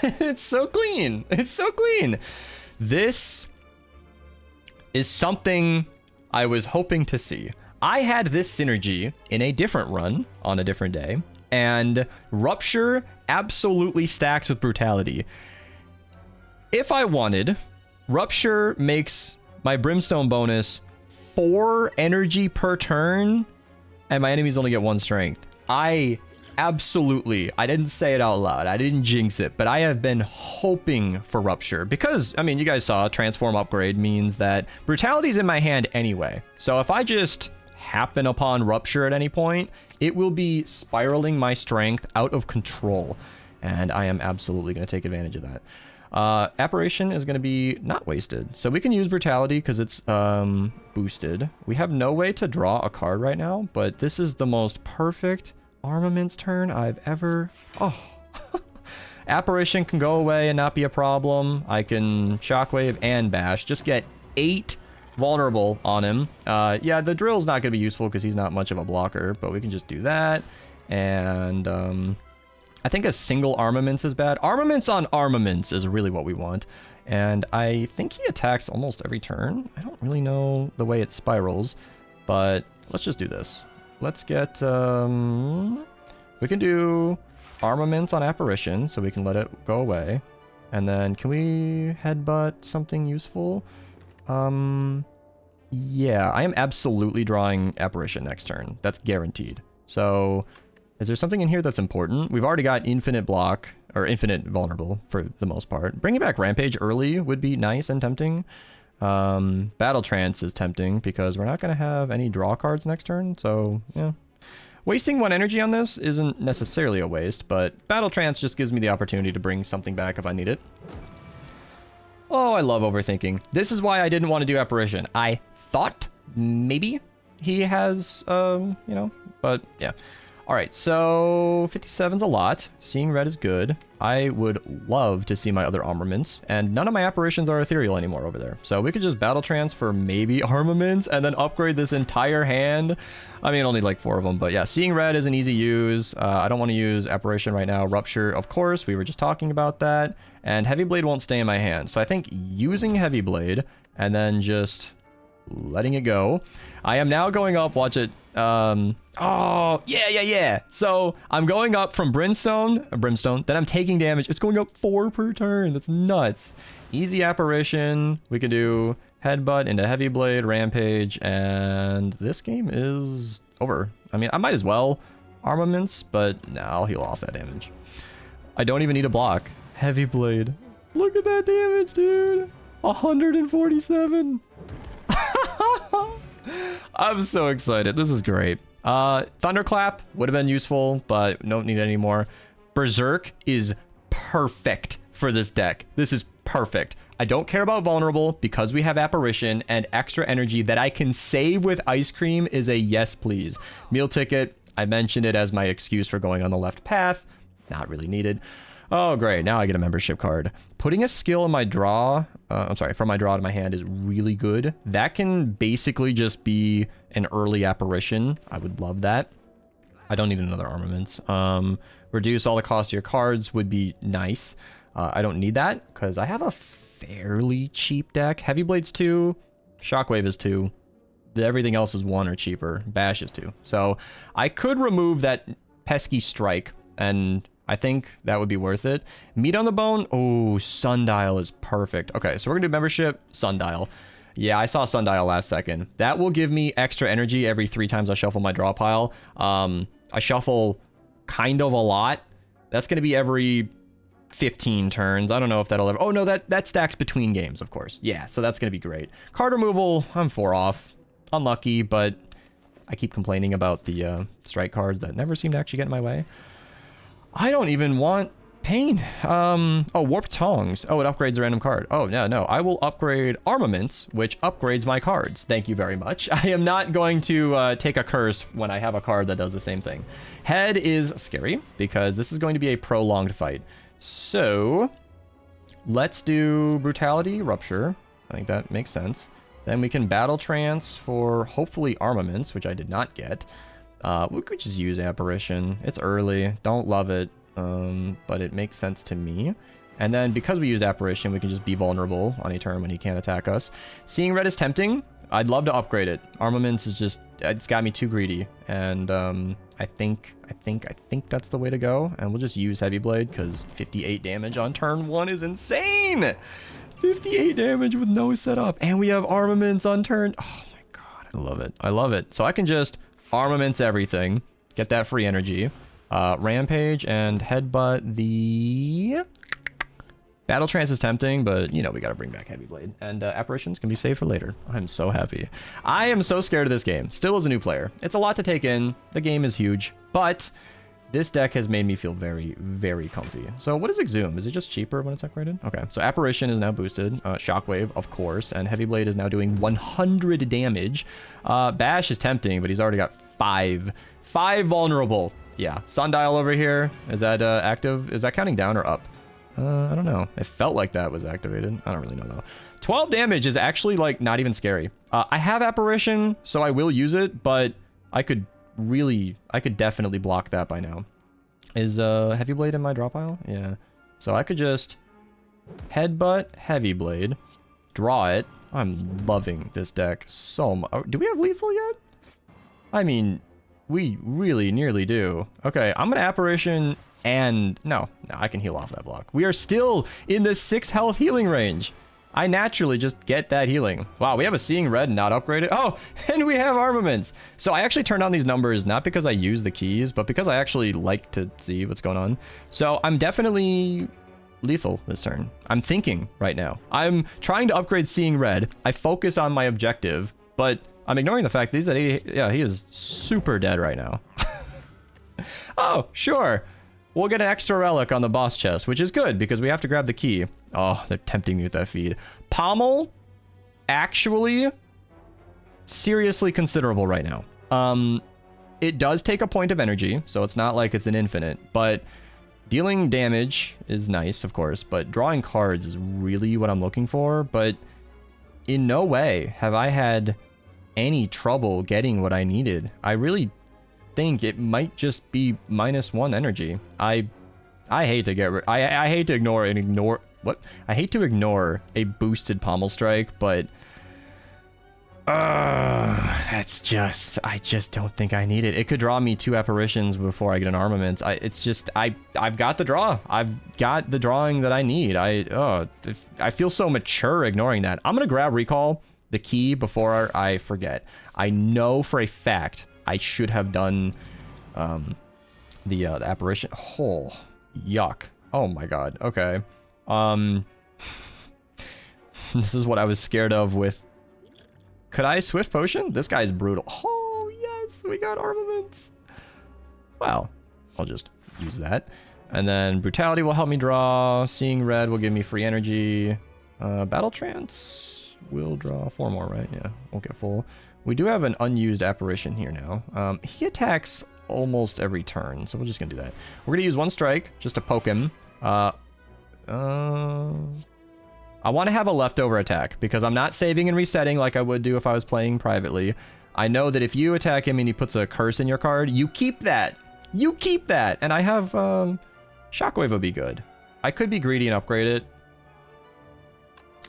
It's so clean. It's so clean. This is something I was hoping to see. I had this synergy in a different run on a different day, and Rupture absolutely stacks with Brutality. If I wanted, Rupture makes my Brimstone bonus 4 energy per turn, and my enemies only get 1 strength. I didn't say it out loud, I didn't jinx it, but I have been hoping for Rupture because, I mean, you guys saw Transform upgrade means that Brutality's in my hand anyway. So if I just happen upon Rupture at any point, it will be spiraling my strength out of control, and I am absolutely going to take advantage of that. Apparition is going to be not wasted, so we can use Brutality because it's boosted. We have no way to draw a card right now, but this is the most perfect armaments turn I've ever... Oh. Apparition can go away and not be a problem. I can Shockwave and Bash. Just get 8 vulnerable on him. Yeah, the drill's not going to be useful because he's not much of a blocker, but we can just do that. And I think a single armaments is bad. Armaments on armaments is really what we want. And I think he attacks almost every turn. I don't really know the way it spirals, but let's just do this. Let's get, we can do armaments on apparition, so we can let it go away. And then can we headbutt something useful? Yeah, I am absolutely drawing Apparition next turn. That's guaranteed. So, is there something in here that's important? We've already got infinite block, or infinite vulnerable for the most part. Bringing back Rampage early would be nice and tempting. Battle Trance is tempting because we're not going to have any draw cards next turn, so, yeah. Wasting 1 energy on this isn't necessarily a waste, but Battle Trance just gives me the opportunity to bring something back if I need it. Oh, I love overthinking. This is why I didn't want to do Apparition. I thought maybe he has, you know, but yeah. All right, so 57's a lot. Seeing red is good. I would love to see my other armaments, and none of my apparitions are ethereal anymore over there. So we could just battle transfer maybe armaments and then upgrade this entire hand. I mean, only like 4 of them, but yeah, seeing red is an easy use. I don't want to use apparition right now. Rupture, of course, we were just talking about that. And heavy blade won't stay in my hand. So I think using heavy blade and then just letting it go. I am now going up, watch it. Oh, yeah. So I'm going up from brimstone, then I'm taking damage. It's going up 4 per turn. That's nuts. Easy apparition. We could do headbutt into heavy blade, rampage, and this game is over. I mean, I might as well armaments, but nah, I'll heal off that damage. I don't even need a block. Heavy blade. Look at that damage, dude. 147. I'm so excited. This is great. Thunderclap would have been useful, but don't need it anymore. Berserk is perfect for this deck. This is perfect. I don't care about vulnerable because we have apparition, and extra energy that I can save with ice cream is a yes, please. Meal ticket. I mentioned it as my excuse for going on the left path. Not really needed. Oh, great. Now I get a membership card. Putting a skill in my draw, from my draw to my hand is really good. That can basically just be an early apparition. I would love that. I don't need another armaments. Reduce all the cost of your cards would be nice. I don't need that because I have a fairly cheap deck. Heavy Blade's 2. Shockwave is 2. Everything else is 1 or cheaper. Bash is 2. So I could remove that pesky strike, and I think that would be worth it. Meat on the bone. Oh, Sundial is perfect. Okay, so we're gonna do membership, Sundial. Yeah, I saw Sundial last second. That will give me extra energy every 3 times I shuffle my draw pile. I shuffle kind of a lot. That's gonna be every 15 turns. I don't know if that'll ever... Oh, no, that stacks between games, of course. Yeah, so that's gonna be great. Card removal, I'm 4 off. Unlucky, but I keep complaining about the strike cards that never seem to actually get in my way. I don't even want pain. Oh, Warped Tongs. Oh, it upgrades a random card. Oh, no. I will upgrade Armaments, which upgrades my cards. Thank you very much. I am not going to take a curse when I have a card that does the same thing. Head is scary because this is going to be a prolonged fight. So let's do Brutality, Rupture. I think that makes sense. Then we can Battle Trance for hopefully Armaments, which I did not get. We could just use Apparition. It's early. Don't love it, but it makes sense to me. And then because we use Apparition, we can just be vulnerable on a turn when he can't attack us. Seeing red is tempting. I'd love to upgrade it. Armaments is just... It's got me too greedy. And I think that's the way to go. And we'll just use Heavy Blade because 58 damage on turn 1 is insane! 58 damage with no setup. And we have Armaments on turn... Oh my god, I love it. I love it. So I can just... Armaments everything. Get that free energy. Rampage and headbutt the... Battle Trance is tempting, but, you know, we gotta bring back Heavy Blade. And Apparitions can be saved for later. I'm so happy. I am so scared of this game. Still as a new player. It's a lot to take in. The game is huge. But this deck has made me feel very, very comfy. So what is Exhume? Is it just cheaper when it's upgraded? Okay, so Apparition is now boosted. Shockwave, of course. And Heavy Blade is now doing 100 damage. Bash is tempting, but he's already got 5. 5 vulnerable. Yeah, Sundial over here. Is that active? Is that counting down or up? I don't know. It felt like that was activated. I don't really know though. 12 damage is actually like not even scary. I have Apparition, so I will use it, but I could definitely block that by now. Is Heavy Blade in my draw pile? Yeah. So I could just headbutt Heavy Blade, draw it. I'm loving this deck so much. Do we have lethal yet? I mean, we really nearly do. Okay, I'm gonna Apparition and... No, I can heal off that block. We are still in the 6 health healing range. I naturally just get that healing. Wow, we have a Seeing Red not upgraded. Oh, and we have armaments. So I actually turned on these numbers not because I use the keys, but because I actually like to see what's going on. So I'm definitely lethal this turn. I'm thinking right now. I'm trying to upgrade Seeing Red. I focus on my objective, but I'm ignoring the fact that he's at 80. Yeah, he is super dead right now. Oh, sure. We'll get an extra relic on the boss chest, which is good because we have to grab the key. Oh, they're tempting me with that feed. Pommel, actually, seriously considerable right now. It does take a point of energy, so it's not like it's an infinite, but dealing damage is nice, of course, but drawing cards is really what I'm looking for, but in no way have I had any trouble getting what I needed. I really think it might just be -1 energy. I hate to get I hate to ignore what? I hate to ignore a boosted pommel strike, but that's just, I just don't think I need it. It could draw me 2 apparitions before I get an armament. It's just, I've got the draw. I've got the drawing that I need. I feel so mature ignoring that. I'm gonna grab recall the key before I forget. I know for a fact I should have done the apparition. Oh, yuck. Oh my god. Okay. This is what I was scared of with... Could I Swift Potion? This guy's brutal. Oh, yes, we got armaments. Wow. I'll just use that. And then Brutality will help me draw. Seeing Red will give me free energy. Battle Trance will draw 4 more, right? Yeah, won't get full. We do have an unused apparition here now. He attacks almost every turn, so we're just gonna do that. We're gonna use 1 strike just to poke him. I want to have a leftover attack because I'm not saving and resetting like I would do if I was playing privately. I know that if you attack him and he puts a curse in your card, you keep that. You keep that. And I have Shockwave would be good. I could be greedy and upgrade it.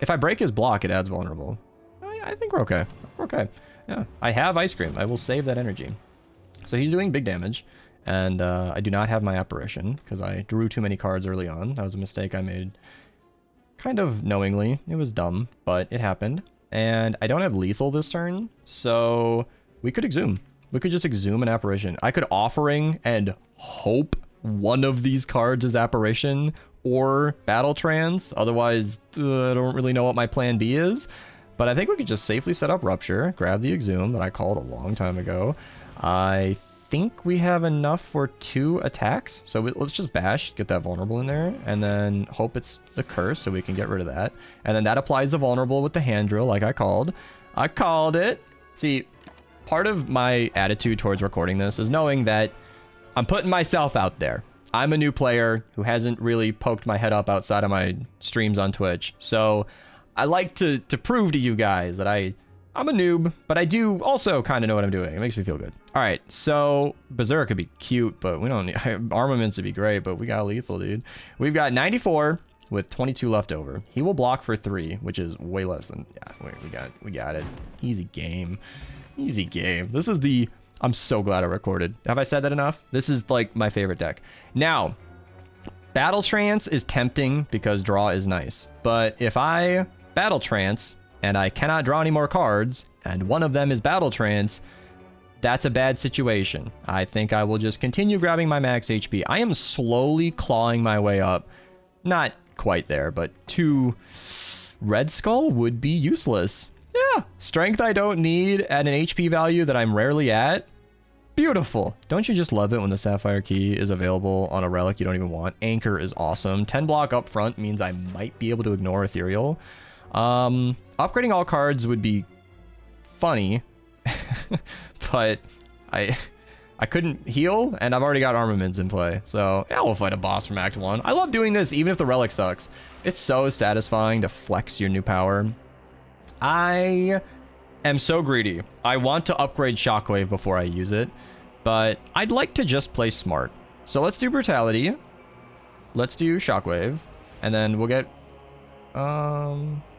If I break his block, it adds vulnerable. I think we're okay. We're okay. Yeah, I have Ice Cream. I will save that energy. So he's doing big damage, and I do not have my apparition because I drew too many cards early on. That was a mistake I made kind of knowingly. It was dumb, but it happened. And I don't have lethal this turn, so we could exhume. We could just exhume an apparition. I could offering and hope one of these cards is apparition or battle trance. Otherwise, I don't really know what my plan B is. But I think we could just safely set up Rupture, grab the Exhume that I called a long time ago. I think we have enough for 2 attacks. So let's just bash, get that vulnerable in there, and then hope it's the curse so we can get rid of that. And then that applies the vulnerable with the hand drill like I called. I called it. See, part of my attitude towards recording this is knowing that I'm putting myself out there. I'm a new player who hasn't really poked my head up outside of my streams on Twitch. So I like to prove to you guys that I'm a noob, but I do also kind of know what I'm doing. It makes me feel good. All right, so Berserk could be cute, but we don't need... Armaments would be great, but we got lethal, dude. We've got 94 with 22 left over. He will block for 3, which is way less than... Yeah, we got it. Easy game. Easy game. This is the... I'm so glad I recorded. Have I said that enough? This is, like, my favorite deck. Now, Battle Trance is tempting because draw is nice. But if I... Battle Trance, and I cannot draw any more cards, and one of them is Battle Trance, that's a bad situation. I think I will just continue grabbing my max HP. I am slowly clawing my way up. Not quite there, but 2 Red Skull would be useless. Yeah, strength I don't need at an HP value that I'm rarely at. Beautiful. Don't you just love it when the Sapphire Key is available on a relic you don't even want? Anchor is awesome. 10 block up front means I might be able to ignore Ethereal. Upgrading all cards would be funny, but I couldn't heal, and I've already got armaments in play, so yeah, we'll fight a boss from Act 1. I love doing this, even if the relic sucks. It's so satisfying to flex your new power. I am so greedy. I want to upgrade Shockwave before I use it, but I'd like to just play smart. So let's do Brutality. Let's do Shockwave, and then we'll get...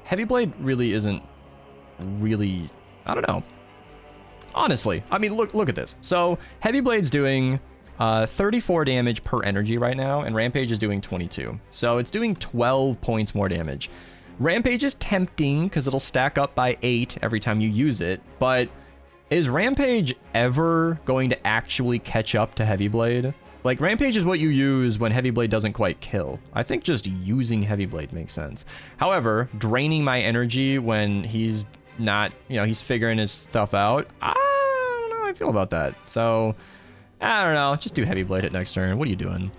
Heavy Blade really isn't really... I don't know. Honestly, I mean, look at this. So Heavy Blade's doing 34 damage per energy right now, and Rampage is doing 22. So it's doing 12 points more damage. Rampage is tempting because it'll stack up by 8 every time you use it, but is Rampage ever going to actually catch up to Heavy Blade? Like, Rampage is what you use when Heavy Blade doesn't quite kill. I think just using Heavy Blade makes sense. However, draining my energy when he's not, you know, he's figuring his stuff out, I don't know how I feel about that. So, I don't know. Just do Heavy Blade it next turn. What are you doing?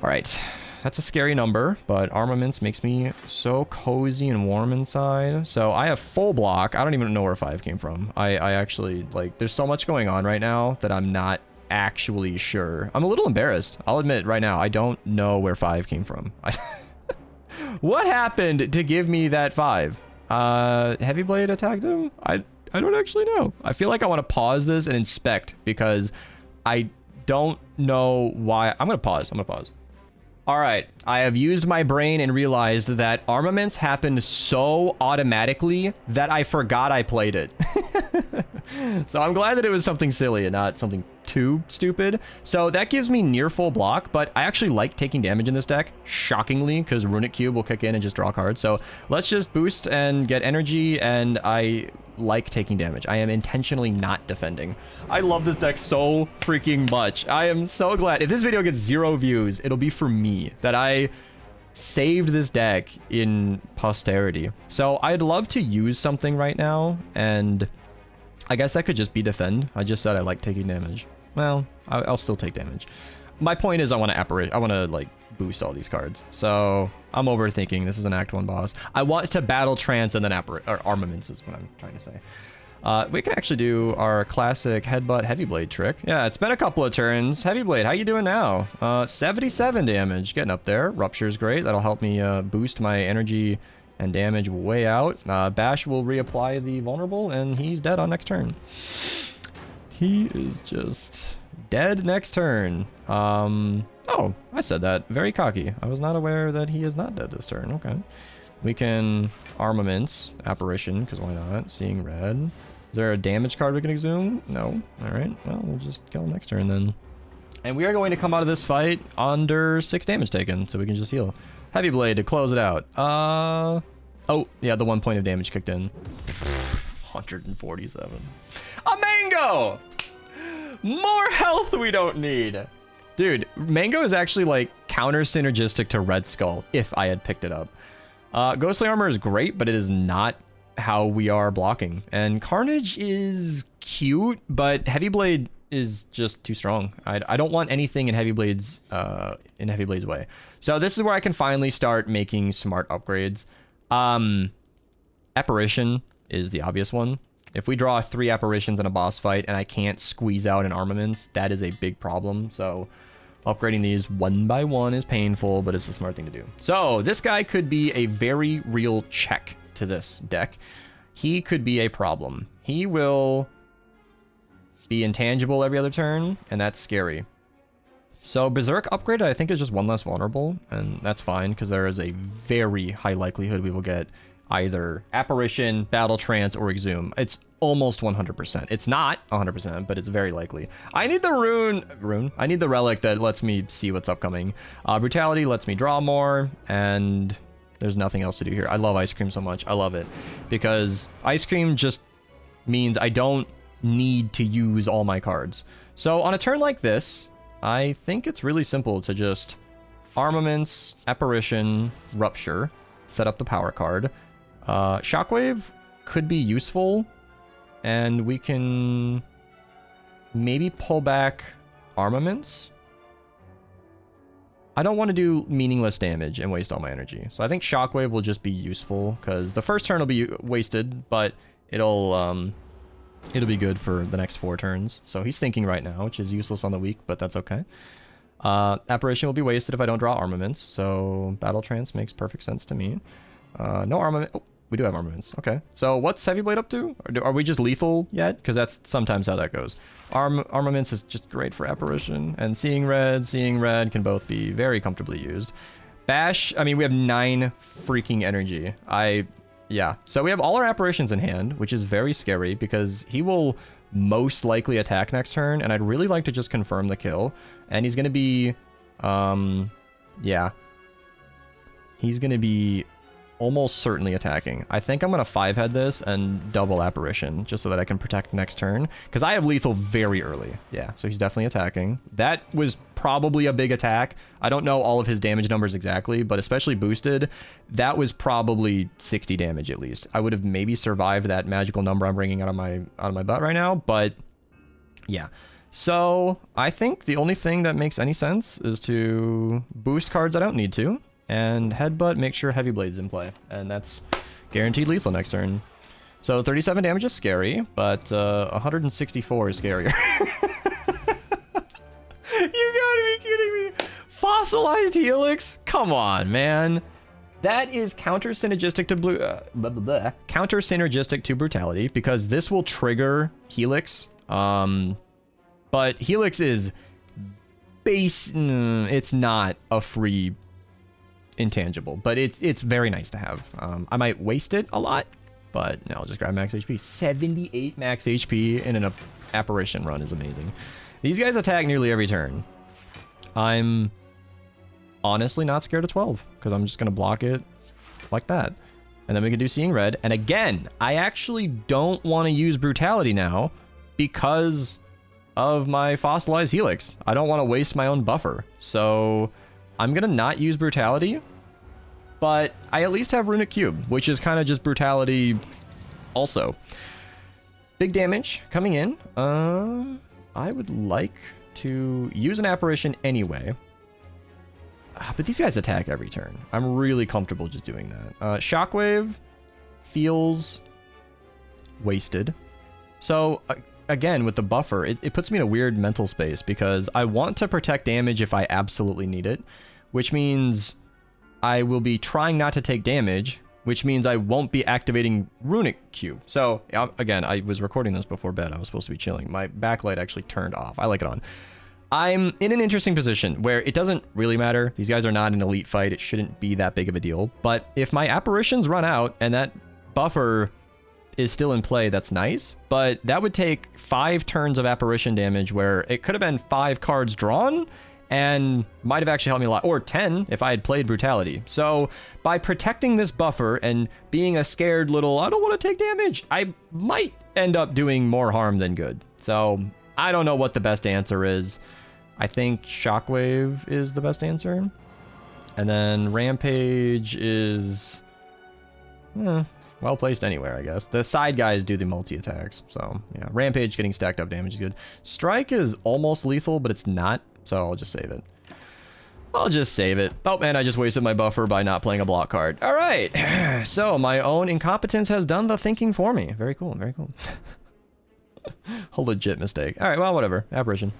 All right. That's a scary number, but armaments makes me so cozy and warm inside. So I have full block. I don't even know where 5 came from. I actually, like, there's so much going on right now that I'm not actually sure. I'm a little embarrassed. I'll admit right now, I don't know where 5 came from. What happened to give me that 5? Heavy Blade attacked him? I don't actually know. I feel like I want to pause this and inspect because I don't know why. I'm going to pause. All right, I have used my brain and realized that armaments happened so automatically that I forgot I played it. So I'm glad that it was something silly and not something too stupid. So that gives me near full block, but I actually like taking damage in this deck, shockingly, because Runic Cube will kick in and just draw cards. So let's just boost and get energy, and I like taking damage. I am intentionally not defending. I love this deck so freaking much. I am so glad. If this video gets 0 views, it'll be for me that I saved this deck in posterity. So I'd love to use something right now, and I guess that could just be defend. I just said I like taking damage. Well, I'll still take damage. My point is I want to apparate. I want to, like, boost all these cards. So I'm overthinking. This is an Act 1 boss. I want to battle trance and then armaments is what I'm trying to say. We can actually do our classic headbutt heavy blade trick. Yeah, it's been a couple of turns. Heavy blade, how you doing now? 77 damage, getting up there. Rupture is great. That'll help me boost my energy and damage way out. Bash will reapply the vulnerable, and he's dead on next turn. He is just dead next turn. Oh, I said that. Very cocky. I was not aware that he is not dead this turn. Okay. We can armaments, apparition, because why not? Seeing red. Is there a damage card we can exhume? No. All right. Well, we'll just kill him next turn then. And we are going to come out of this fight under 6 damage taken, so we can just heal. Heavy blade to close it out. Oh, yeah, the 1 point of damage kicked in. 147. A mango! More health we don't need. Dude, mango is actually like counter synergistic to Red Skull if I had picked it up. Ghostly armor is great, but it is not how we are blocking. And Carnage is cute, but Heavy Blade is just too strong. I don't want anything in Heavy Blade's way. So this is where I can finally start making smart upgrades. Apparition is the obvious one. If we draw 3 apparitions in a boss fight and I can't squeeze out an armaments, that is a big problem. So upgrading these one by one is painful, but it's a smart thing to do. So this guy could be a very real check to this deck. He could be a problem. He will be intangible every other turn, and that's scary. So Berserk upgraded, I think, is just 1 less vulnerable, and that's fine, because there is a very high likelihood we will get either Apparition, Battle Trance, or Exhume. It's almost 100%. It's not 100%, but it's very likely. I need the rune. I need the relic that lets me see what's upcoming. Brutality lets me draw more, and there's nothing else to do here. I love Ice Cream so much. I love it, because Ice Cream just means I don't need to use all my cards. So on a turn like this, I think it's really simple to just Armaments, Apparition, Rupture, set up the power card. Shockwave could be useful, and we can maybe pull back Armaments. I don't want to do meaningless damage and waste all my energy. So I think Shockwave will just be useful, because the first turn will be wasted, but it'll be good for the next 4 turns. So he's thinking right now, which is useless on the week, but that's okay. Apparition will be wasted if I don't draw Armaments, so Battle Trance makes perfect sense to me. No armament. Oh, we do have armaments. Okay. So what's Heavy Blade up to? Are we just lethal yet? Because that's sometimes how that goes. Armaments is just great for Apparition. And Seeing Red can both be very comfortably used. Bash, I mean, we have 9 freaking energy. Yeah. So we have all our Apparitions in hand, which is very scary because he will most likely attack next turn. And I'd really like to just confirm the kill. And he's going to be, yeah. he's going to be almost certainly attacking. I think I'm going to 5-head this and double apparition just so that I can protect next turn, because I have lethal very early. Yeah, so he's definitely attacking. That was probably a big attack. I don't know all of his damage numbers exactly, but especially boosted, that was probably 60 damage at least. I would have maybe survived that magical number I'm bringing out of my butt right now, but yeah. So I think the only thing that makes any sense is to boost cards I don't need to, and headbutt, make sure heavy blade's in play, and that's guaranteed lethal next turn. So 37 damage is scary, but 164 is scarier. You gotta be kidding me. Fossilized Helix? Come on, man. That is counter synergistic to counter synergistic to brutality, because this will trigger Helix. But Helix is base. It's not a free intangible, but it's very nice to have. I might waste it a lot, but no, I'll just grab max HP. 78 max HP in an apparition run is amazing. These guys attack nearly every turn. I'm honestly not scared of 12, because I'm just going to block it like that. And then we can do Seeing Red. And again, I actually don't want to use Brutality now because of my Fossilized Helix. I don't want to waste my own buffer. So I'm going to not use Brutality, but I at least have Runic Cube, which is kind of just Brutality also. Big damage coming in. I would like to use an apparition anyway. But these guys attack every turn. I'm really comfortable just doing that. Shockwave feels wasted. So again, with the buffer, it puts me in a weird mental space because I want to protect damage if I absolutely need it, which means I will be trying not to take damage, which means I won't be activating Runic Cube. So again, I was recording this before bed. I was supposed to be chilling. My backlight actually turned off. I like it on. I'm in an interesting position where it doesn't really matter. These guys are not an elite fight. It shouldn't be that big of a deal. But if my apparitions run out and that buffer is still in play, that's nice. But that would take 5 turns of apparition damage where it could have been 5 cards drawn and might have actually helped me a lot, or 10 if I had played Brutality. So by protecting this buffer and being a scared little, I don't want to take damage, I might end up doing more harm than good. So I don't know what the best answer is. I think Shockwave is the best answer. And then Rampage is well placed anywhere, I guess. The side guys do the multi-attacks. So yeah, Rampage getting stacked up damage is good. Strike is almost lethal, but it's not. So I'll just save it. I'll just save it. Oh man, I just wasted my buffer by not playing a block card. All right. So my own incompetence has done the thinking for me. Very cool. Very cool. A legit mistake. All right. Well, whatever. Apparition.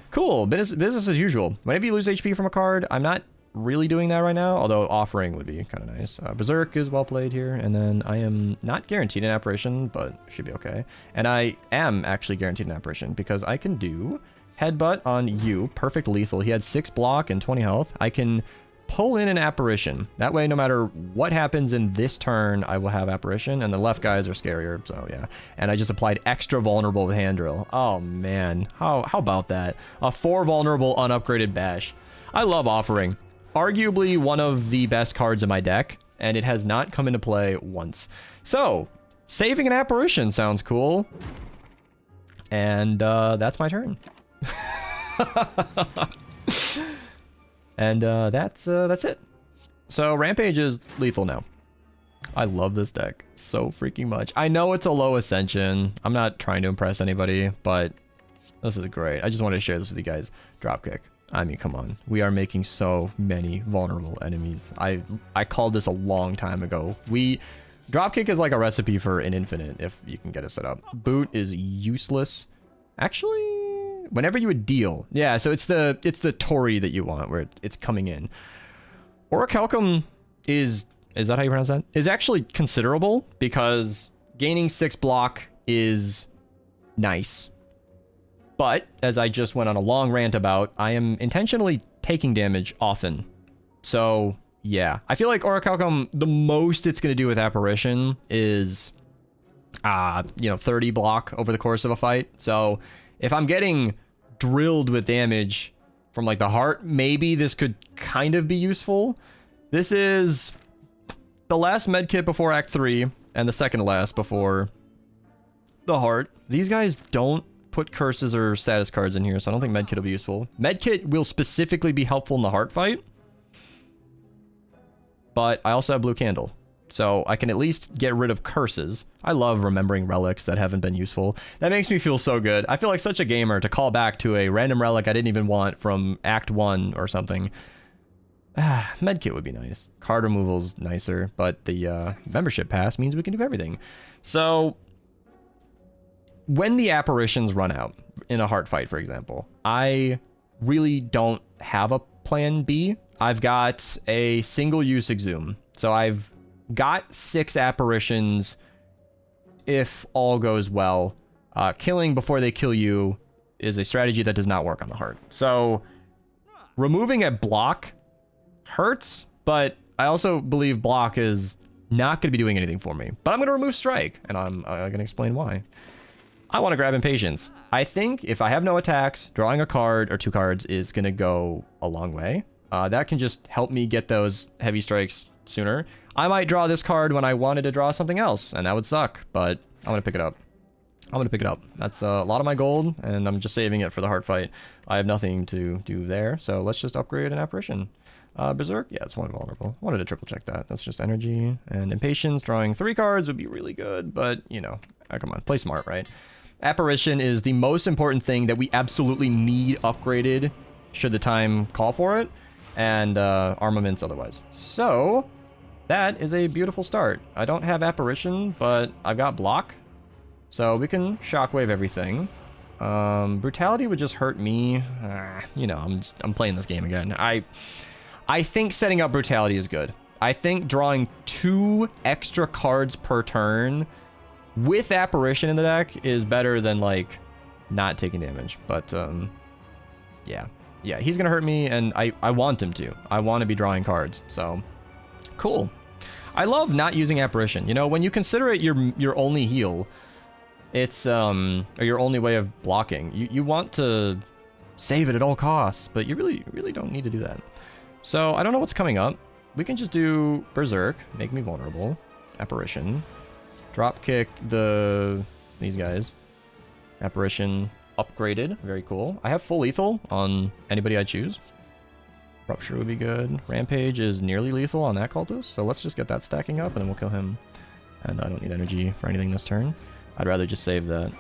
Cool. Business as usual. Whenever you lose HP from a card, I'm not really doing that right now, although offering would be kind of nice. Berserk is well played here, and then I am not guaranteed an apparition, but should be okay. And I am actually guaranteed an apparition because I can do Headbutt on you, perfect lethal. He had 6 block and 20 health. I can pull in an apparition. That way, no matter what happens in this turn, I will have apparition, and the left guys are scarier, so yeah. And I just applied extra vulnerable with hand drill. Oh man, how about that? A 4 vulnerable unupgraded bash. I love offering. Arguably one of the best cards in my deck, and it has not come into play once. So, saving an apparition sounds cool. And that's my turn. And that's it. So Rampage is lethal now. I love this deck so freaking much. I know it's a low ascension. I'm not trying to impress anybody, but this is great. I just wanted to share this with you guys. Dropkick. I mean, come on. We are making so many vulnerable enemies. I called this a long time ago. Dropkick is like a recipe for an infinite if you can get it set up. Boot is useless. Actually, whenever you would deal. Yeah, so it's the Tori that you want where it's coming in. Orichalcum is that how you pronounce that? Is actually considerable because gaining 6 block is nice. But, as I just went on a long rant about, I am intentionally taking damage often. So, yeah. I feel like Orichalcum, the most it's going to do with Apparition is, 30 block over the course of a fight. So, if I'm getting drilled with damage from, like, the heart, maybe this could kind of be useful. This is the last medkit before Act 3 and the second to last before the heart. These guys don't put curses or status cards in here, so I don't think medkit will be useful. Medkit will specifically be helpful in the heart fight, but I also have blue candle, so I can at least get rid of curses. I love remembering relics that haven't been useful. That makes me feel so good. I feel like such a gamer to call back to a random relic I didn't even want from Act 1 or something. Medkit would be nice. Card removal's nicer, but the membership pass means we can do everything. So when the apparitions run out in a heart fight, for example, I really don't have a plan B. I've got a single-use exhume. So I've got 6 apparitions if all goes well. Killing before they kill you is a strategy that does not work on the heart. So removing a block hurts, but I also believe block is not going to be doing anything for me. But I'm going to remove strike, and I'm going to explain why. I want to grab impatience. I think if I have no attacks, drawing a card or 2 cards is going to go a long way. That can just help me get those heavy strikes sooner. I might draw this card when I wanted to draw something else, and that would suck, but I'm going to pick it up. I'm going to pick it up. That's a lot of my gold, and I'm just saving it for the heart fight. I have nothing to do there, so let's just upgrade an apparition. Berserk? Yeah, it's 1 vulnerable. Wanted to triple check that. That's just energy. And impatience, drawing 3 cards would be really good, but, you know, come on, play smart, right? Apparition is the most important thing that we absolutely need upgraded should the time call for it, and armaments otherwise. So that is a beautiful start. I don't have apparition, but I've got block, so we can shockwave everything. Brutality would just hurt me. You know, I'm playing this game again. I think setting up brutality is good. I think drawing 2 extra cards per turn with apparition in the deck is better than like not taking damage. But yeah, he's gonna hurt me, and I want him to. I want to be drawing cards. So cool. I love not using apparition. You know, when you consider it your only heal, it's or your only way of blocking. You want to save it at all costs, but you really don't need to do that. So I don't know what's coming up. We can just do Berserk, make me vulnerable, apparition, drop kick these guys, apparition upgraded, very cool. I have full lethal on anybody I choose. Rupture would be good. Rampage is nearly lethal on that cultist, so let's just get that stacking up and then we'll kill him. And I don't need energy for anything this turn. I'd rather just save that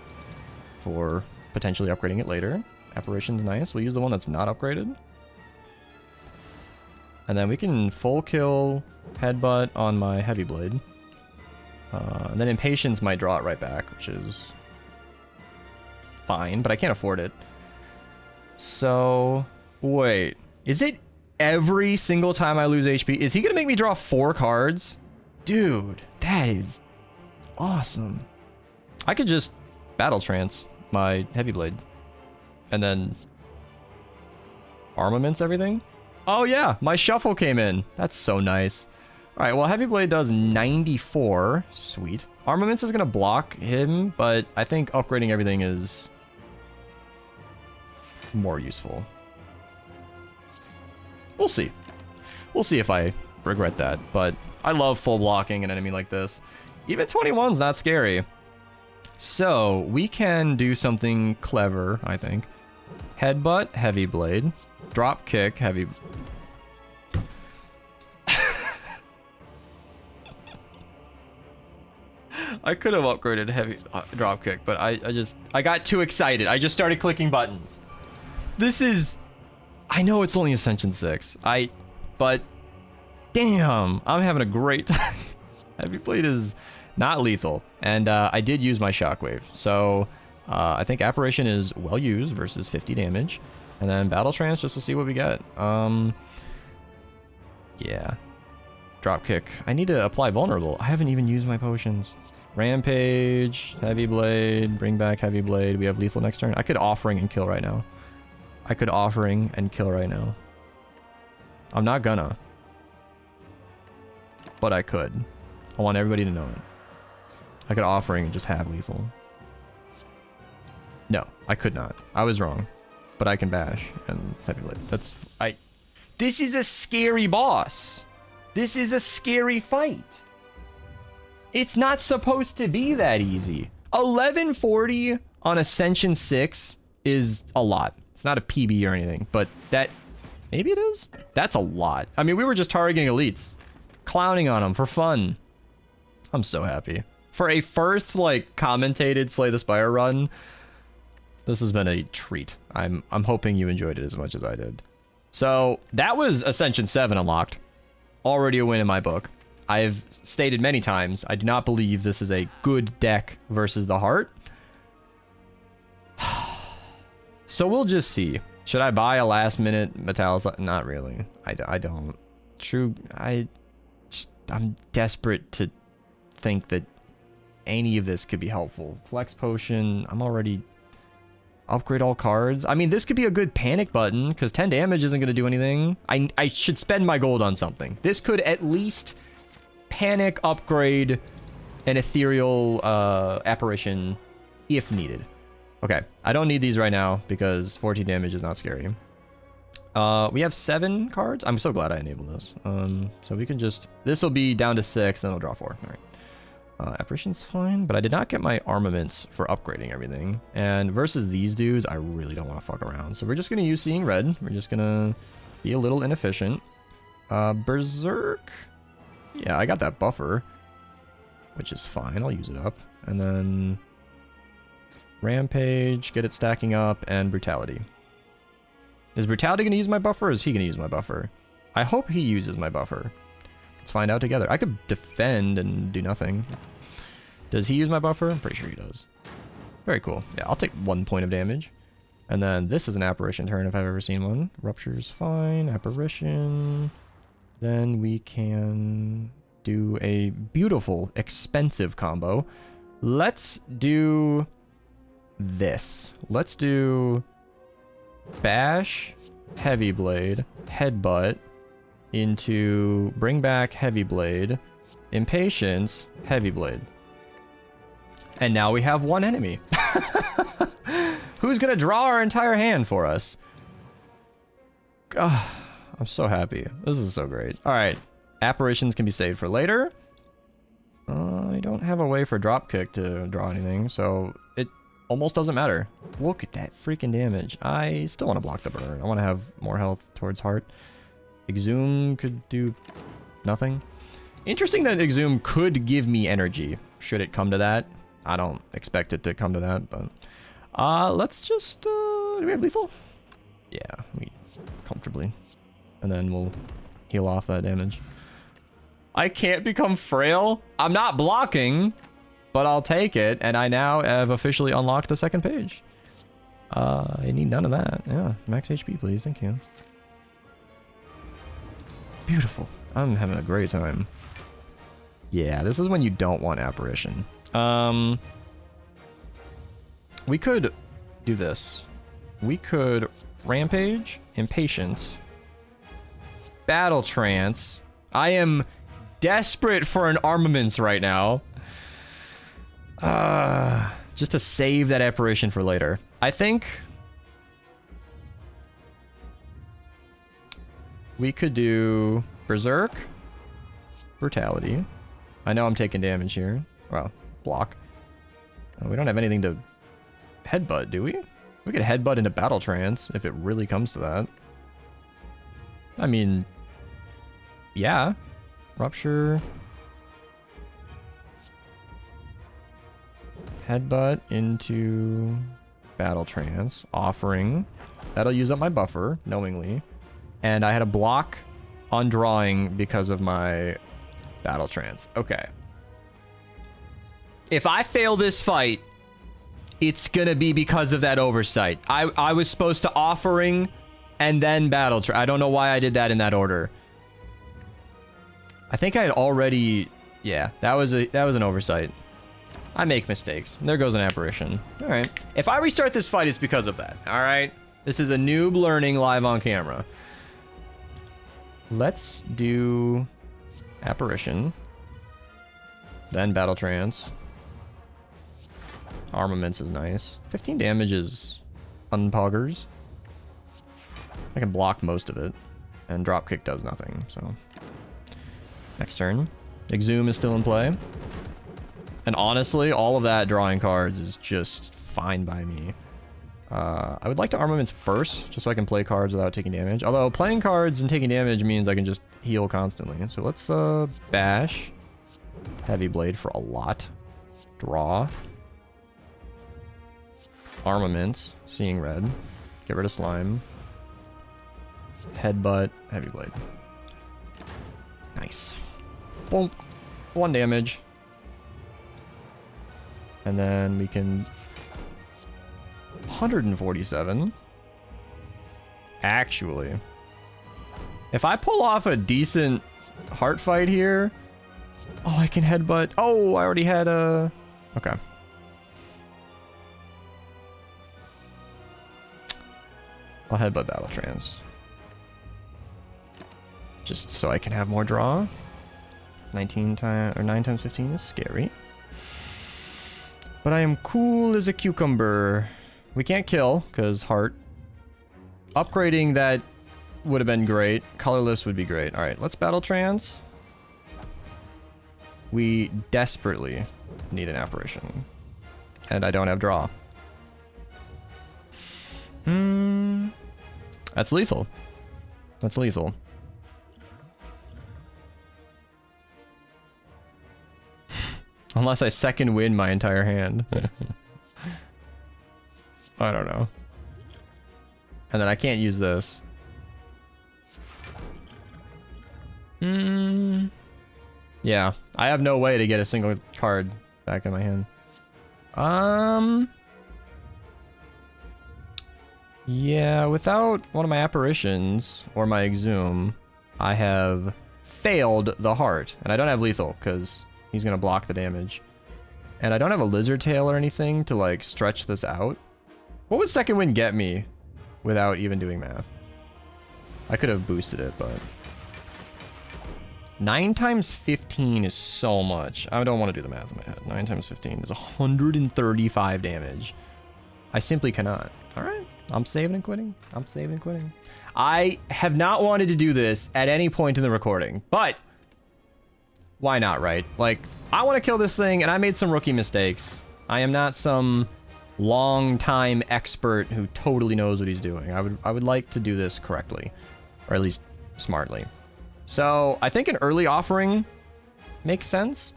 for potentially upgrading it later. Apparition's nice. We'll use the one that's not upgraded. And then we can full kill headbutt on my heavy blade. And then impatience might draw it right back, which is fine, but I can't afford it. So wait, is it every single time I lose HP? Is he gonna make me draw 4 cards? Dude, that is awesome. I could just battle trance my heavy blade and then armaments everything. Oh yeah, my shuffle came in. That's so nice. All right, well, heavy blade does 94. Sweet. Armaments is gonna block him, but I think upgrading everything is more useful. We'll see. We'll see if I regret that, but I love full blocking an enemy like this. Even 21's not scary. So we can do something clever, I think. Headbutt, heavy blade. Drop kick, heavy... I could have upgraded heavy drop kick, but I got too excited. I just started clicking buttons. This is... I know it's only Ascension 6. But... Damn, I'm having a great time. Heavy blade is not lethal. And I did use my shockwave. So I think apparition is well used versus 50 damage. And then battle trance just to see what we get. Yeah. Drop kick. I need to apply vulnerable. I haven't even used my potions. Rampage, heavy blade, bring back heavy blade. We have lethal next turn. I could offering and kill right now. I could offering and kill right now. I'm not gonna. But I could. I want everybody to know it. I could offering and just have lethal. No, I could not. I was wrong. But I can bash and heavy blade. This is a scary boss. This is a scary fight. It's not supposed to be that easy. 1140 on Ascension 6 is a lot. It's not a PB or anything, but that... Maybe it is? That's a lot. I mean, we were just targeting elites. Clowning on them for fun. I'm so happy. For a first, like, commentated Slay the Spire run, this has been a treat. I'm hoping you enjoyed it as much as I did. So, that was Ascension 7 unlocked. Already a win in my book. I've stated many times, I do not believe this is a good deck versus the heart. So we'll just see. Should I buy a last minute Metallus? Not really. I don't. True, I'm desperate to think that any of this could be helpful. Flex Potion, I'm already... Upgrade all cards. I mean, this could be a good panic button, because 10 damage isn't going to do anything. I should spend my gold on something. This could at least panic upgrade an ethereal apparition if needed. Okay, I don't need these right now, because 14 damage is not scary. We have 7 cards. I'm so glad I enabled this. So we can just... This will be down to 6, then I'll draw 4. All right. Apparition's fine, but I did not get my armaments for upgrading everything. And versus these dudes, I really don't want to fuck around. So we're just going to use Seeing Red. We're just going to be a little inefficient. Berserk. Yeah, I got that buffer, which is fine. I'll use it up. And then Rampage, get it stacking up, and Brutality. Is Brutality going to use my buffer, or is he going to use my buffer? I hope he uses my buffer. Let's find out together. I could defend and do nothing. Does he use my buffer? I'm pretty sure he does. Very cool. Yeah, I'll take 1 point of damage. And then this is an apparition turn if I've ever seen one. Rupture's fine. Apparition. Then we can do a beautiful, expensive combo. Let's do this. Let's do Bash, Heavy Blade, Headbutt, into Bring Back Heavy Blade, Impatience, Heavy Blade. And now we have one enemy. Who's gonna draw our entire hand for us? Oh, I'm so happy. This is so great. Alright. Apparitions can be saved for later. I don't have a way for Dropkick to draw anything, so it almost doesn't matter. Look at that freaking damage. I still want to block the burn. I want to have more health towards heart. Exhume could do nothing. Interesting that Exhume could give me energy, should it come to that. I don't expect it to come to that, but... let's just... do we have lethal? Yeah, we comfortably. And then we'll heal off that damage. I can't become frail? I'm not blocking, but I'll take it, and I now have officially unlocked the second page. I need none of that. Yeah, max HP, please. Thank you. Beautiful. I'm having a great time. Yeah, this is when you don't want apparition. We could do this. We could Rampage, Impatience, Battle Trance. I am desperate for an armaments right now. Just to save that apparition for later. I think we could do Berserk, Brutality. I know I'm taking damage here. Well, block. We don't have anything to headbutt, do we? We could headbutt into Battle Trance if it really comes to that. I mean, yeah. Rupture. Headbutt into Battle Trance. Offering. That'll use up my buffer, knowingly. And I had a block on drawing because of my Battle Trance. Okay. If I fail this fight, it's gonna be because of that oversight. I was supposed to offering and then Battle Trance. I don't know why I did that in that order. I think I had already... Yeah, that was an oversight. I make mistakes. There goes an apparition. Alright. If I restart this fight, it's because of that. Alright? This is a noob learning live on camera. Let's do apparition. Then Battle Trance. Armaments is nice. 15 damage is unpoggers. I can block most of it. And Dropkick does nothing, so... Next turn. Exhume is still in play. And honestly, all of that drawing cards is just fine by me. I would like to armaments first, just so I can play cards without taking damage. Although playing cards and taking damage means I can just heal constantly. So let's bash. Heavy blade for a lot. Draw. Armaments. Seeing red. Get rid of slime. Headbutt. Heavy blade. Nice. Boom. 1 damage. And then we can... 147. Actually. If I pull off a decent heart fight here... Oh, I can headbutt. Oh, I already had a... Okay. I'll headbutt Battle Trance. Just so I can have more draw. 9 times 15 is scary. But I am cool as a cucumber. We can't kill, because heart. Upgrading that would have been great. Colorless would be great. Alright, let's Battle Trance. We desperately need an apparition. And I don't have draw. That's lethal. That's lethal. Unless I second win my entire hand. I don't know. And then I can't use this. Yeah, I have no way to get a single card back in my hand. Yeah, without one of my apparitions or my exhume, I have failed the heart. And I don't have lethal because he's gonna block the damage. And I don't have a lizard tail or anything to like stretch this out. What would second wind get me without even doing math? I could have boosted it, but 9 times 15 is so much. I don't want to do the math in my head. 9 times 15 is 135 damage. I simply cannot. All right, I'm saving and quitting. I'm saving and quitting. I have not wanted to do this at any point in the recording, but why not, right? Like, I want to kill this thing, and I made some rookie mistakes. I am not some long-time expert who totally knows what he's doing. I would like to do this correctly, or at least smartly. So I think an early offering makes sense,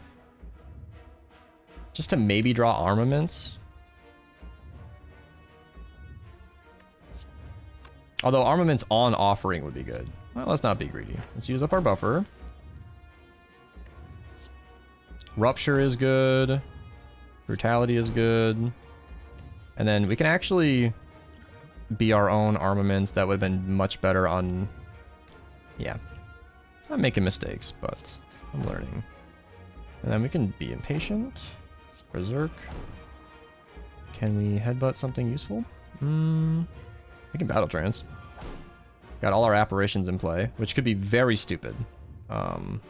just to maybe draw armaments. Although armaments on offering would be good. Well, let's not be greedy. Let's use up our buffer. Rupture is good. Brutality is good. And then we can actually be our own armaments. That would have been much better on... Yeah. I'm making mistakes, but I'm learning. And then we can be impatient. Berserk. Can we headbutt something useful? We can Battle Trance. Got all our apparitions in play, which could be very stupid. I'm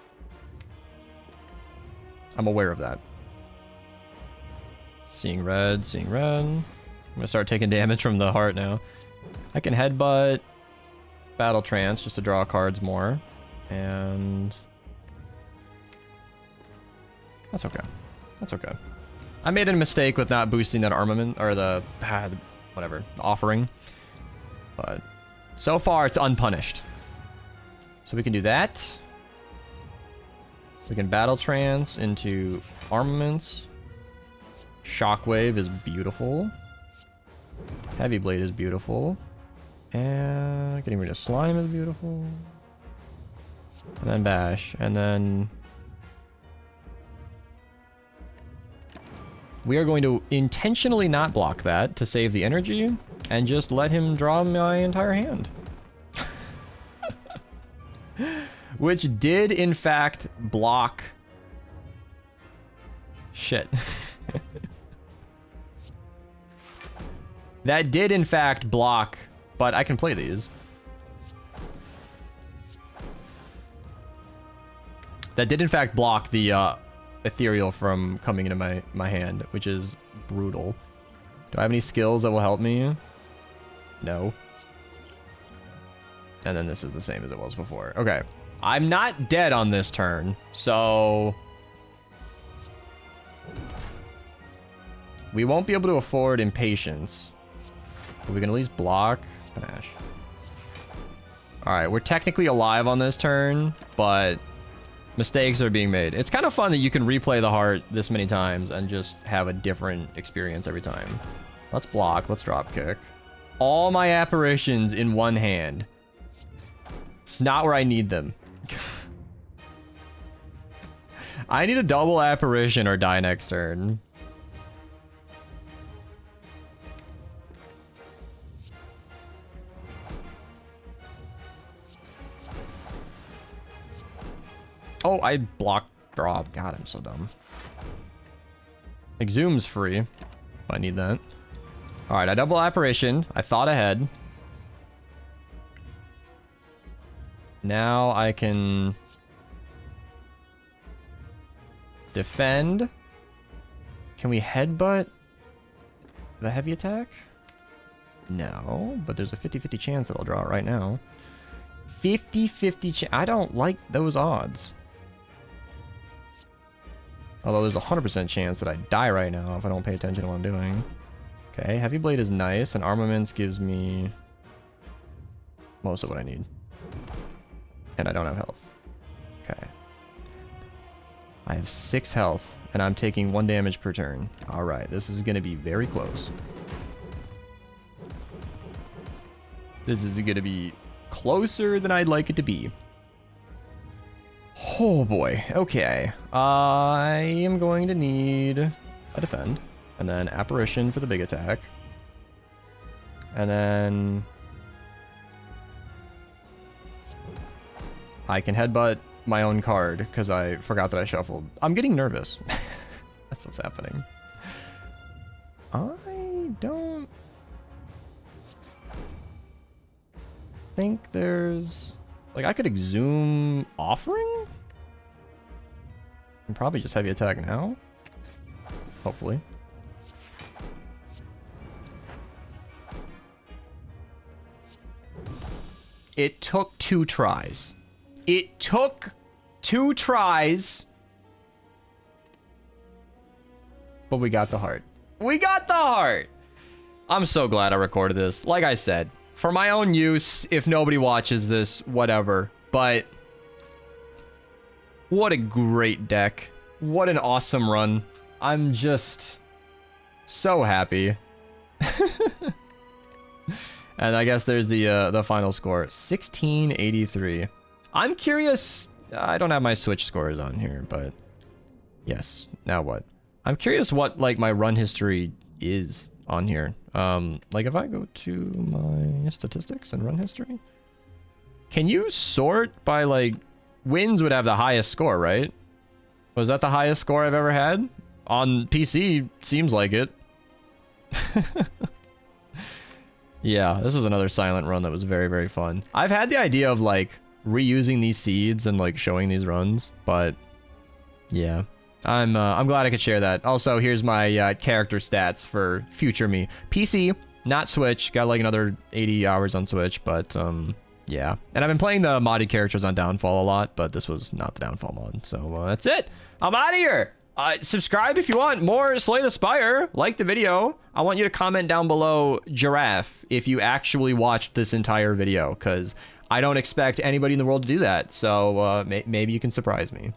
aware of that. Seeing red, seeing red. I'm gonna start taking damage from the heart now. I can headbutt, Battle Trance just to draw cards more. And that's okay. That's okay. I made a mistake with not boosting that armament, or the whatever, the offering. But so far it's unpunished. So we can do that. We can Battle Trance into armaments. Shockwave is beautiful. Heavy Blade is beautiful. And getting rid of slime is beautiful. And then bash. And then we are going to intentionally not block that to save the energy and just let him draw my entire hand. Which did in fact block shit. That did in fact block, but I can play these. That did in fact block the ethereal from coming into my hand, which is brutal. Do I have any skills that will help me? No. And then this is the same as it was before. Okay. I'm not dead on this turn, so we won't be able to afford impatience. But we can at least block. Panache. All right, we're technically alive on this turn, but mistakes are being made. It's kind of fun that you can replay the heart this many times and just have a different experience every time. Let's block. Let's drop kick. All my apparitions in one hand. It's not where I need them. I need a double apparition or die next turn. Oh, I blocked drop. God, I'm so dumb. Exhume's free. I need that. All right, I double apparition. I thought ahead. Now I can defend. Can we headbutt the heavy attack? No, but there's a 50-50 chance that I'll draw it right now. 50-50 chance. I don't like those odds. Although there's a 100% chance that I die right now if I don't pay attention to what I'm doing. Okay, heavy blade is nice, and armaments gives me most of what I need. And I don't have health. Okay. I have 6 health, and I'm taking 1 damage per turn. Alright, this is going to be very close. This is going to be closer than I'd like it to be. Oh boy, okay. I am going to need a defend, and then apparition for the big attack. And then I can headbutt my own card because I forgot that I shuffled. I'm getting nervous. That's what's happening. I don't think there's... Like, I could exhume offering? And probably just heavy attack now. Hopefully. It took 2 tries. It took 2 tries. But we got the heart. We got the heart! I'm so glad I recorded this. Like I said, for my own use, if nobody watches this, whatever. But what a great deck. What an awesome run. I'm just so happy. And I guess there's the final score, 1683. I'm curious. I don't have my Switch scores on here, but yes. Now what? I'm curious what like my run history is on here. Like if I go to my statistics and run history, can you sort by like wins would have the highest score, right? Was that the highest score I've ever had on PC? Seems like it. Yeah, this was another silent run that was very, very fun. I've had the idea of like reusing these seeds and like showing these runs, but yeah, I'm glad I could share that. Also, here's my character stats for future me. PC, not Switch. Got like another 80 hours on Switch, but yeah. And I've been playing the modded characters on Downfall a lot, but this was not the Downfall mod. So that's it. I'm out of here. Subscribe if you want more Slay the Spire. Like the video. I want you to comment down below giraffe if you actually watched this entire video, because I don't expect anybody in the world to do that. So maybe you can surprise me.